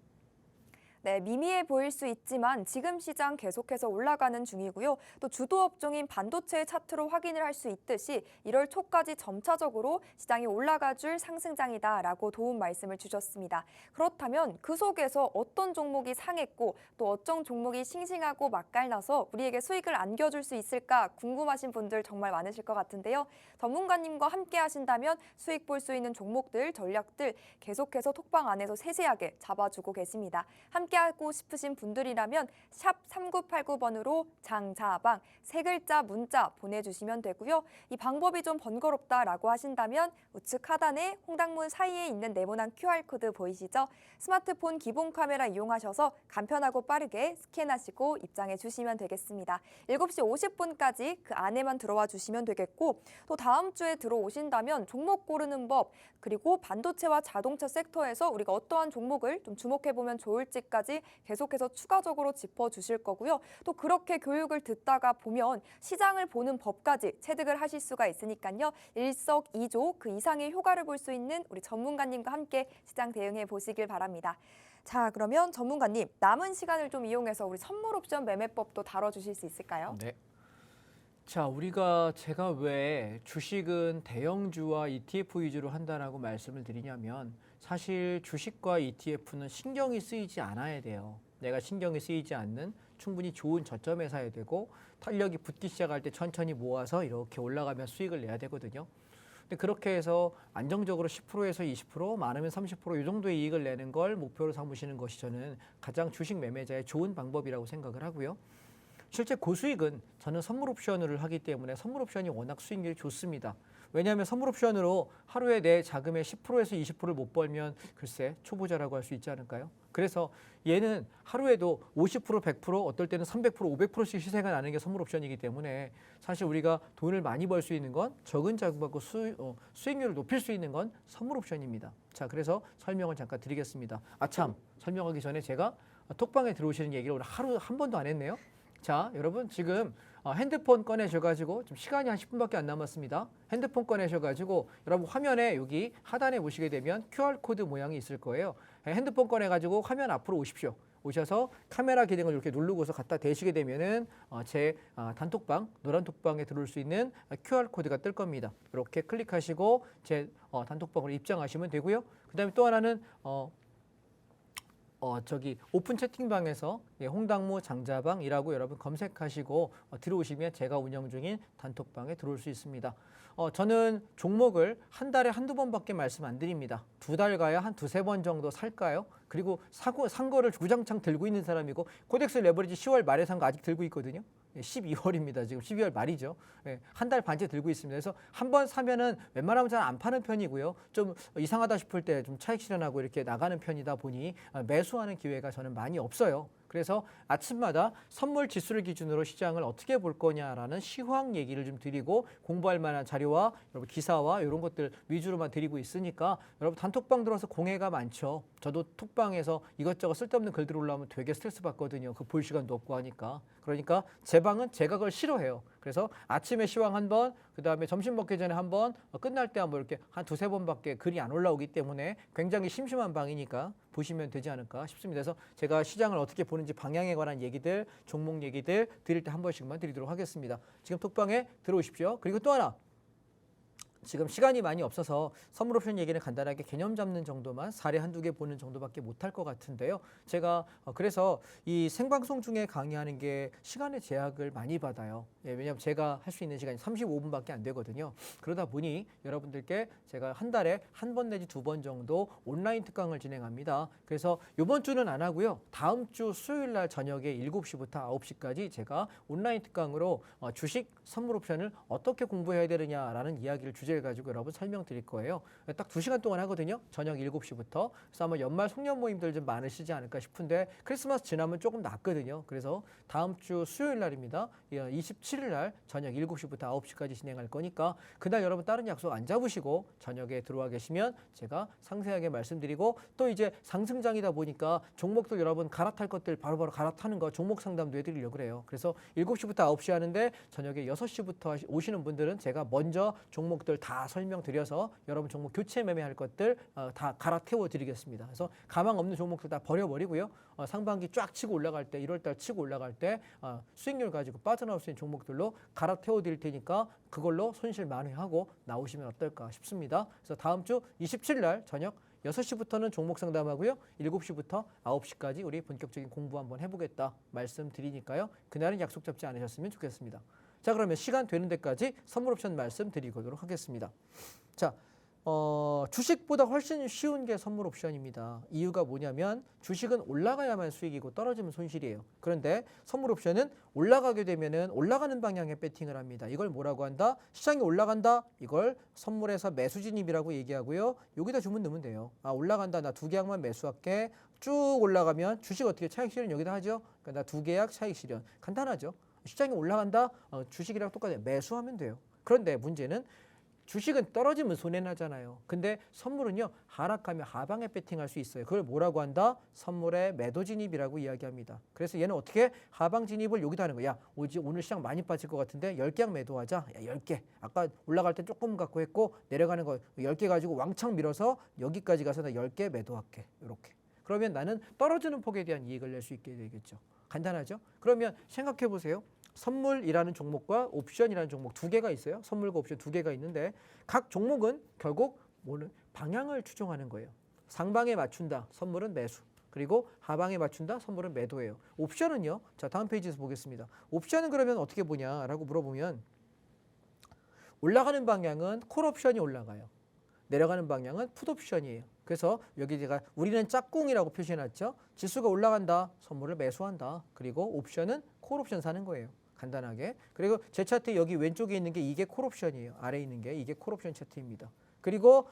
A: 네, 미미해 보일 수 있지만 지금 시장 계속해서 올라가는 중이고요. 또 주도 업종인 반도체의 차트로 확인을 할 수 있듯이 1월 초까지 점차적으로 시장이 올라가 줄 상승장이다라고 도움 말씀을 주셨습니다. 그렇다면 그 속에서 어떤 종목이 상했고 또 어떤 종목이 싱싱하고 맛깔나서 우리에게 수익을 안겨줄 수 있을까 궁금하신 분들 정말 많으실 것 같은데요. 전문가님과 함께 하신다면 수익 볼 수 있는 종목들, 전략들 계속해서 톡방 안에서 세세하게 잡아주고 계십니다. 함께하고 싶으신 분들이라면 샵 3989번으로 장자방 세 글자 문자 보내주시면 되고요. 이 방법이 좀 번거롭다라고 하신다면 우측 하단에 홍당무 사이에 있는 네모난 QR코드 보이시죠? 스마트폰 기본 카메라 이용하셔서 간편하고 빠르게 스캔하시고 입장해 주시면 되겠습니다. 7시 50분까지 그 안에만 들어와 주시면 되겠고 또 다음 주에 들어오신다면 종목 고르는 법 그리고 반도체와 자동차 섹터에서 우리가 어떠한 종목을 좀 주목해보면 좋을지까지 계속해서 추가적으로 짚어주실 거고요. 또 그렇게 교육을 듣다가 보면 시장을 보는 법까지 체득을 하실 수가 있으니까요. 일석이조 그 이상의 효과를 볼 수 있는 우리 전문가님과 함께 시장 대응해 보시길 바랍니다. 자, 그러면 전문가님 남은 시간을 좀 이용해서 우리 선물 옵션 매매법도 다뤄주실 수 있을까요?
B: 네. 자, 제가 왜 주식은 대형주와 ETF 위주로 한다라고 말씀을 드리냐면 사실 주식과 ETF는 신경이 쓰이지 않아야 돼요. 내가 신경이 쓰이지 않는 충분히 좋은 저점에 사야 되고 탄력이 붙기 시작할 때 천천히 모아서 이렇게 올라가면 수익을 내야 되거든요. 근데 그렇게 해서 안정적으로 10%에서 20%, 많으면 30% 이 정도의 이익을 내는 걸 목표로 삼으시는 것이 저는 가장 주식 매매자의 좋은 방법이라고 생각을 하고요. 실제 고수익은 저는 선물 옵션을 하기 때문에 선물 옵션이 워낙 수익률이 좋습니다. 왜냐하면 선물 옵션으로 하루에 내 자금의 10%에서 20%를 못 벌면 글쎄 초보자라고 할 수 있지 않을까요? 그래서 얘는 하루에도 50%, 100%, 어떨 때는 300%, 500%씩 시세가 나는 게 선물 옵션이기 때문에 사실 우리가 돈을 많이 벌 수 있는 건 적은 자금하고 수익률을 높일 수 있는 건 선물 옵션입니다. 자, 그래서 설명을 잠깐 드리겠습니다. 아참, 설명하기 전에 제가 톡방에 들어오시는 얘기를 오늘 하루 한 번도 안 했네요. 자, 여러분 지금 핸드폰 꺼내셔가지고 지금 시간이 한 10분밖에 안 남았습니다. 핸드폰 꺼내셔가지고 여러분 화면에 여기 하단에 보시게 되면 QR코드 모양이 있을 거예요. 핸드폰 꺼내가지고 화면 앞으로 오십시오. 오셔서 카메라 기능을 이렇게 누르고서 갖다 대시게 되면은 제 단톡방, 노란 톡방에 들어올 수 있는 QR코드가 뜰 겁니다. 이렇게 클릭하시고 제 단톡방으로 입장하시면 되고요. 그 다음에 또 하나는 저기 오픈 채팅방에서 홍당무 장자방이라고 여러분 검색하시고 들어오시면 제가 운영 중인 단톡방에 들어올 수 있습니다. 저는 종목을 한 달에 한두 번밖에 말씀 안 드립니다. 두 달 가야 한 두세 번 정도 살까요? 그리고 산 거를 주장창 들고 있는 사람이고 코덱스 레버리지 10월 말에 산 거 아직 들고 있거든요. 12월입니다. 지금 12월 말이죠. 한 달 반째 들고 있습니다. 그래서 한 번 사면은 웬만하면 잘 안 파는 편이고요. 좀 이상하다 싶을 때 좀 차익 실현하고 이렇게 나가는 편이다 보니 매수하는 기회가 저는 많이 없어요. 그래서 아침마다 선물 지수를 기준으로 시장을 어떻게 볼 거냐라는 시황 얘기를 좀 드리고 공부할 만한 자료와 여러분 기사와 이런 것들 위주로만 드리고 있으니까 여러분 단톡방 들어서 공해가 많죠. 저도 톡방에서 이것저것 쓸데없는 글들 올라오면 되게 스트레스 받거든요. 그 볼 시간도 없고 하니까. 그러니까 제 방은 제가 그걸 싫어해요. 그래서 아침에 시황 한 번, 그다음에 점심 먹기 전에 한 번, 끝날 때 한 번 이렇게 한 두세 번밖에 글이 안 올라오기 때문에 굉장히 심심한 방이니까 보시면 되지 않을까 싶습니다. 그래서 제가 시장을 어떻게 보는지 방향에 관한 얘기들, 종목 얘기들 드릴 때 한 번씩만 드리도록 하겠습니다. 지금 톡방에 들어오십시오. 그리고 또 하나. 지금 시간이 많이 없어서 선물 옵션 얘기는 간단하게 개념 잡는 정도만 사례 한두 개 보는 정도밖에 못할 것 같은데요. 제가 그래서 이 생방송 중에 강의하는 게 시간의 제약을 많이 받아요. 왜냐하면 제가 할 수 있는 시간이 35분밖에 안 되거든요. 그러다 보니 여러분들께 제가 한 달에 한 번 내지 두 번 정도 온라인 특강을 진행합니다. 그래서 이번 주는 안 하고요. 다음 주 수요일 날 저녁에 7시부터 9시까지 제가 온라인 특강으로 주식 선물 옵션을 어떻게 공부해야 되느냐라는 이야기를 주제를 가지고 여러분 설명드릴 거예요. 딱 2시간 동안 하거든요. 저녁 7시부터. 그래서 아마 연말 송년 모임들 좀 많으시지 않을까 싶은데 크리스마스 지나면 조금 낫거든요. 그래서 다음 주 수요일 날입니다. 27일 날 저녁 7시부터 9시까지 진행할 거니까 그날 여러분 다른 약속 안 잡으시고 저녁에 들어와 계시면 제가 상세하게 말씀드리고 또 이제 상승장이다 보니까 종목들 여러분 갈아탈 것들 바로바로 갈아타는 거 종목 상담도 해드리려고 그래요. 그래서 7시부터 9시 하는데 저녁에 6시부터 오시는 분들은 제가 먼저 종목들 다 설명드려서 여러분 종목 교체 매매할 것들 다 갈아태워 드리겠습니다. 그래서 가망 없는 종목들 다 버려버리고요. 상반기 쫙 치고 올라갈 때 1월달 치고 올라갈 때 수익률 가지고 빠져나올 수 있는 종목들로 갈아태워 드릴 테니까 그걸로 손실 만회하고 나오시면 어떨까 싶습니다. 그래서 다음 주 27일 날 저녁 6시부터는 종목 상담하고요. 7시부터 9시까지 우리 본격적인 공부 한번 해보겠다 말씀드리니까요. 그날은 약속 잡지 않으셨으면 좋겠습니다. 자, 그러면 시간 되는 데까지 선물 옵션 말씀드리도록 하겠습니다. 자, 주식보다 훨씬 쉬운 게 선물 옵션입니다. 이유가 뭐냐면 주식은 올라가야만 수익이고 떨어지면 손실이에요. 그런데 선물 옵션은 올라가게 되면은 올라가는 방향에 배팅을 합니다. 이걸 뭐라고 한다? 시장이 올라간다. 이걸 선물에서 매수 진입이라고 얘기하고요. 여기다 주문 넣으면 돼요. 올라간다. 나 2계약만 매수할게. 쭉 올라가면 주식 어떻게 차익 실현 여기다 하죠? 그러니까 나 2계약 차익 실현. 간단하죠. 시장이 올라간다. 주식이랑 똑같아요. 매수하면 돼요. 그런데 문제는 주식은 떨어지면 손해나잖아요. 근데 선물은요. 하락하면 하방에 배팅할 수 있어요. 그걸 뭐라고 한다? 선물의 매도 진입이라고 이야기합니다. 그래서 얘는 어떻게 하방 진입을 여기다 하는 거야. 오늘 시장 많이 빠질 것 같은데 10계약 매도하자. 야, 10개. 아까 올라갈 때 조금 갖고 했고 내려가는 거 10개 가지고 왕창 밀어서 여기까지 가서 나 10개 매도할게. 이렇게. 그러면 나는 떨어지는 폭에 대한 이익을 낼 수 있게 되겠죠. 간단하죠? 그러면 생각해 보세요. 선물이라는 종목과 옵션이라는 종목 두 개가 있어요. 선물과 옵션 두 개가 있는데 각 종목은 결국 뭐는 방향을 추종하는 거예요. 상방에 맞춘다. 선물은 매수. 그리고 하방에 맞춘다. 선물은 매도예요. 옵션은요. 자, 다음 페이지에서 보겠습니다. 옵션은 그러면 어떻게 보냐라고 물어보면 올라가는 방향은 콜 옵션이 올라가요. 내려가는 방향은 풋 옵션이에요. 그래서 여기 제가 우리는 짝꿍이라고 표시해놨죠. 지수가 올라간다. 선물을 매수한다. 그리고 옵션은 콜 옵션 사는 거예요. 간단하게. 그리고 제 차트 여기 왼쪽에 있는 게 이게 콜 옵션이에요. 아래에 있는 게 이게 콜 옵션 차트입니다. 그리고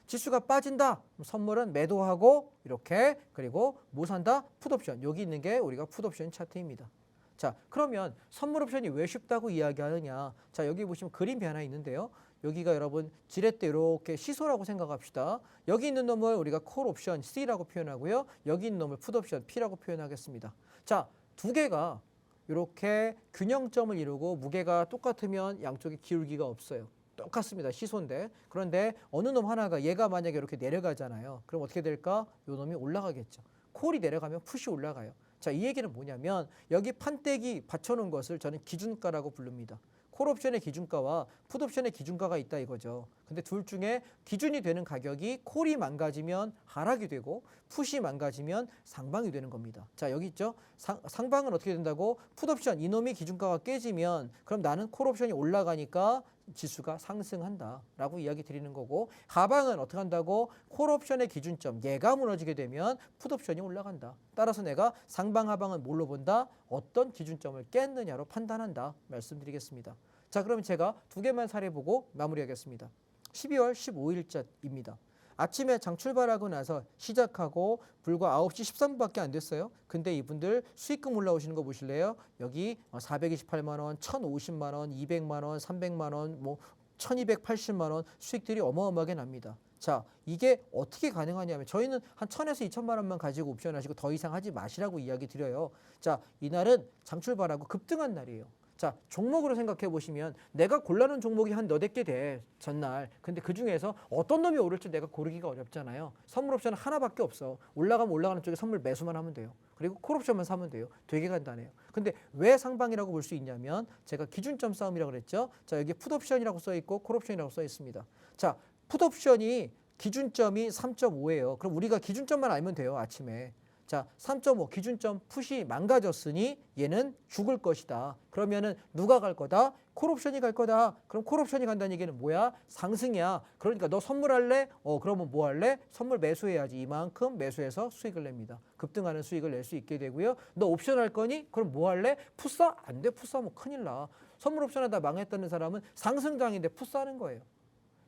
B: 지수가 빠진다. 선물은 매도하고 이렇게 그리고 뭐 산다? 풋 옵션. 여기 있는 게 우리가 풋 옵션 차트입니다. 자, 그러면 선물 옵션이 왜 쉽다고 이야기하느냐. 자, 여기 보시면 그림이 하나 있는데요. 여기가 여러분 지렛대 이렇게 시소라고 생각합시다. 여기 있는 놈을 우리가 콜 옵션 C라고 표현하고요. 여기 있는 놈을 풋 옵션 P라고 표현하겠습니다. 자, 두 개가 이렇게 균형점을 이루고 무게가 똑같으면 양쪽에 기울기가 없어요. 똑같습니다. 시소인데. 그런데 어느 놈 하나가 얘가 만약에 이렇게 내려가잖아요. 그럼 어떻게 될까? 요 놈이 올라가겠죠. 콜이 내려가면 풋이 올라가요. 자, 이 얘기는 뭐냐면 여기 판때기 받쳐놓은 것을 저는 기준가라고 부릅니다. 콜옵션의 기준가와 풋옵션의 기준가가 있다 이거죠. 근데 둘 중에 기준이 되는 가격이 콜이 망가지면 하락이 되고 풋이 망가지면 상방이 되는 겁니다. 자, 여기 있죠. 상방은 어떻게 된다고? 풋옵션 이놈이 기준가가 깨지면 그럼 나는 콜옵션이 올라가니까 지수가 상승한다라고 이야기 드리는 거고, 하방은 어떻게 한다고? 콜옵션의 기준점 얘가 무너지게 되면 풋옵션이 올라간다. 따라서 내가 상방 하방은 뭘로 본다? 어떤 기준점을 깼느냐로 판단한다 말씀드리겠습니다. 자, 그러면 제가 두 개만 사례 보고 마무리하겠습니다. 12월 15일자입니다. 아침에 장 출발하고 나서 시작하고 불과 9시 13분밖에 안 됐어요. 근데 이분들 수익금 올라오시는 거 보실래요? 여기 428만 원, 1,050만 원, 200만 원, 300만 원, 뭐 1,280만 원 수익들이 어마어마하게 납니다. 자, 이게 어떻게 가능하냐면 저희는 한 1,000에서 2,000만 원만 가지고 옵션 하시고 더 이상 하지 마시라고 이야기 드려요. 자, 이날은 장 출발하고 급등한 날이에요. 자, 종목으로 생각해 보시면 내가 골라놓은 종목이 한 너댓 개 돼, 전날. 근데 그 중에서 어떤 놈이 오를지 내가 고르기가 어렵잖아요. 선물 옵션은 하나밖에 없어. 올라가면 올라가는 쪽에 선물 매수만 하면 돼요. 그리고 콜 옵션만 사면 돼요. 되게 간단해요. 근데 왜 상방이라고 볼 수 있냐면 제가 기준점 싸움이라고 그랬죠. 자, 여기 풋 옵션이라고 써 있고 콜 옵션이라고 써 있습니다. 자, 풋 옵션이 기준점이 3.5예요. 그럼 우리가 기준점만 알면 돼요, 아침에. 자, 3.5 기준점 풋이 망가졌으니 얘는 죽을 것이다. 그러면은 누가 갈 거다? 콜옵션이 갈 거다. 그럼 콜옵션이 간다는 얘기는 뭐야? 상승이야. 그러니까 너 선물할래? 그러면 뭐 할래? 선물 매수해야지. 이만큼 매수해서 수익을 냅니다. 급등하는 수익을 낼 수 있게 되고요. 너 옵션 할 거니? 그럼 뭐 할래? 풋사? 안 돼. 풋사면 큰일 나. 선물 옵션 하다 망했다는 사람은 상승장인데 풋사는 거예요.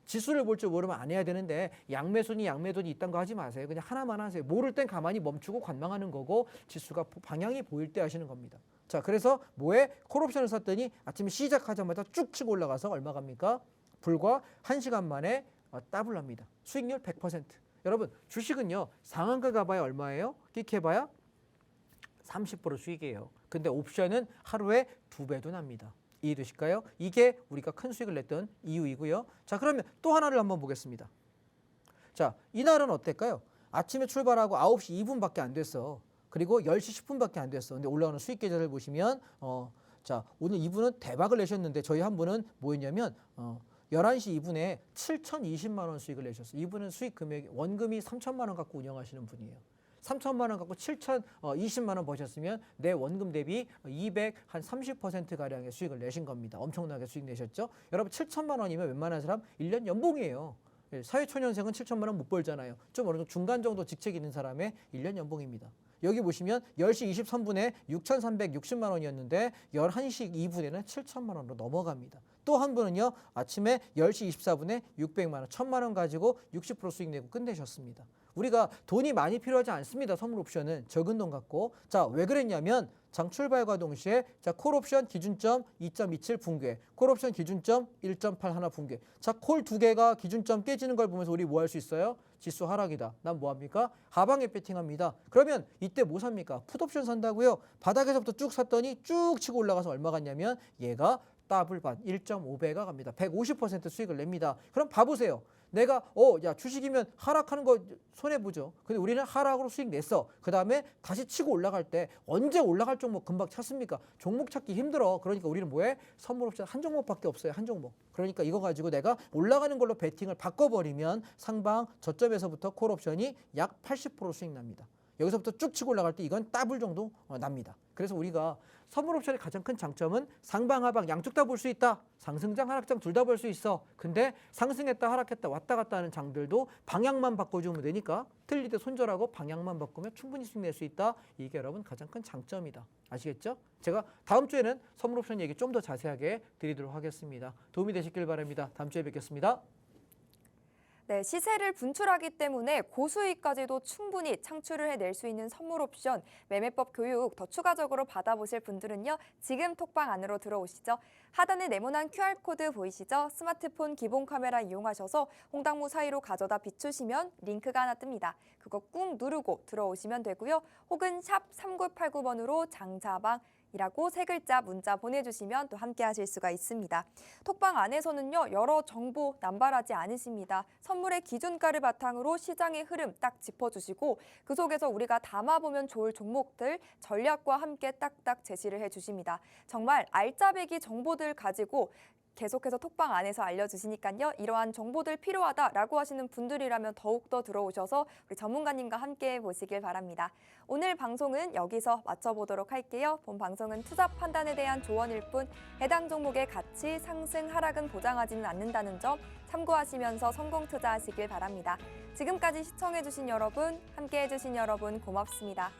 B: 지수를 볼 줄 모르면 안 해야 되는데 양매수니 양매도니 이딴 거 하지 마세요. 그냥 하나만 하세요. 모를 땐 가만히 멈추고 관망하는 거고 지수가 방향이 보일 때 하시는 겁니다. 자, 그래서 뭐에? 콜옵션을 샀더니 아침에 시작하자마자 쭉 치고 올라가서 얼마 갑니까? 불과 1시간 만에 더블 납니다. 수익률 100%. 여러분, 주식은요. 상한가 가봐야 얼마예요? 끽해봐야 30% 수익이에요. 근데 옵션은 하루에 2배도 납니다. 이해되실까요? 이게 우리가 큰 수익을 냈던 이유이고요. 자, 그러면 또 하나를 한번 보겠습니다. 자, 이날은 어땠까요? 아침에 출발하고 9시 2분밖에 안 됐어. 그리고 10시 10분밖에 안 됐어. 근데 올라오는 수익 계좌를 보시면 자, 오늘 이분은 대박을 내셨는데 저희 한 분은 뭐였냐면 11시 2분에 7,020만 원 수익을 내셨어요. 이분은 수익 금액 원금이 3천만 원 갖고 운영하시는 분이에요. 3천만 원 갖고 7,020만 원 버셨으면 내 원금 대비 230% 가량의 수익을 내신 겁니다. 엄청나게 수익 내셨죠? 여러분 7천만 원이면 웬만한 사람 1년 연봉이에요. 사회초년생은 7천만 원 못 벌잖아요. 좀 어느 정도 중간 정도 직책 있는 사람의 1년 연봉입니다. 여기 보시면 10시 23분에 6,360만 원이었는데 11시 2분에는 7천만 원으로 넘어갑니다. 또 한 분은요. 아침에 10시 24분에 600만 원, 1,000만 원 가지고 60% 수익 내고 끝내셨습니다. 우리가 돈이 많이 필요하지 않습니다. 선물 옵션은 적은 돈 갖고. 자, 왜 그랬냐면 장 출발과 동시에 자, 콜 옵션 기준점 2.27 붕괴, 콜 옵션 기준점 1.8 하나 붕괴. 자, 콜 두 개가 기준점 깨지는 걸 보면서 우리 뭐 할 수 있어요? 지수 하락이다. 난 뭐 합니까? 하방에 배팅합니다. 그러면 이때 뭐 삽니까? 풋 옵션 산다고요? 바닥에서부터 쭉 샀더니 쭉 치고 올라가서 얼마 갔냐면 얘가 더블 반 1.5배가 갑니다. 150% 수익을 냅니다. 그럼 봐보세요. 내가 야 주식이면 하락하는 거 손해보죠. 근데 우리는 하락으로 수익 냈어. 그 다음에 다시 치고 올라갈 때 언제 올라갈 종목 금방 찾습니까? 종목 찾기 힘들어. 그러니까 우리는 뭐해? 선물 옵션 한 종목밖에 없어요. 한 종목. 그러니까 이거 가지고 내가 올라가는 걸로 베팅을 바꿔버리면 상방 저점에서부터 콜 옵션이 약 80% 수익 납니다. 여기서부터 쭉 치고 올라갈 때 이건 더블 정도 납니다. 그래서 우리가 선물 옵션의 가장 큰 장점은 상방 하방 양쪽 다 볼 수 있다. 상승장 하락장 둘 다 볼 수 있어. 근데 상승했다 하락했다 왔다 갔다 하는 장들도 방향만 바꿔주면 되니까 틀릴 때 손절하고 방향만 바꾸면 충분히 수익 낼 수 있다. 이게 여러분 가장 큰 장점이다. 아시겠죠? 제가 다음 주에는 선물 옵션 얘기 좀 더 자세하게 드리도록 하겠습니다. 도움이 되셨길 바랍니다. 다음 주에 뵙겠습니다.
A: 네, 시세를 분출하기 때문에 고수익까지도 충분히 창출을 해낼 수 있는 선물 옵션, 매매법 교육 더 추가적으로 받아보실 분들은요. 지금 톡방 안으로 들어오시죠. 하단에 네모난 QR코드 보이시죠? 스마트폰 기본 카메라 이용하셔서 홍당무 사이로 가져다 비추시면 링크가 하나 뜹니다. 그거 꾹 누르고 들어오시면 되고요. 혹은 샵 3989번으로 장자방 이라고 세 글자 문자 보내주시면 또 함께 하실 수가 있습니다. 톡방 안에서는요, 여러 정보 남발하지 않으십니다. 선물의 기준가를 바탕으로 시장의 흐름 딱 짚어주시고 그 속에서 우리가 담아보면 좋을 종목들, 전략과 함께 딱딱 제시를 해주십니다. 정말 알짜배기 정보들 가지고 계속해서 톡방 안에서 알려주시니까요. 이러한 정보들 필요하다라고 하시는 분들이라면 더욱더 들어오셔서 우리 전문가님과 함께 보시길 바랍니다. 오늘 방송은 여기서 마쳐보도록 할게요. 본 방송은 투자 판단에 대한 조언일 뿐 해당 종목의 가치, 상승, 하락은 보장하지는 않는다는 점 참고하시면서 성공 투자하시길 바랍니다. 지금까지 시청해주신 여러분, 함께해주신 여러분 고맙습니다.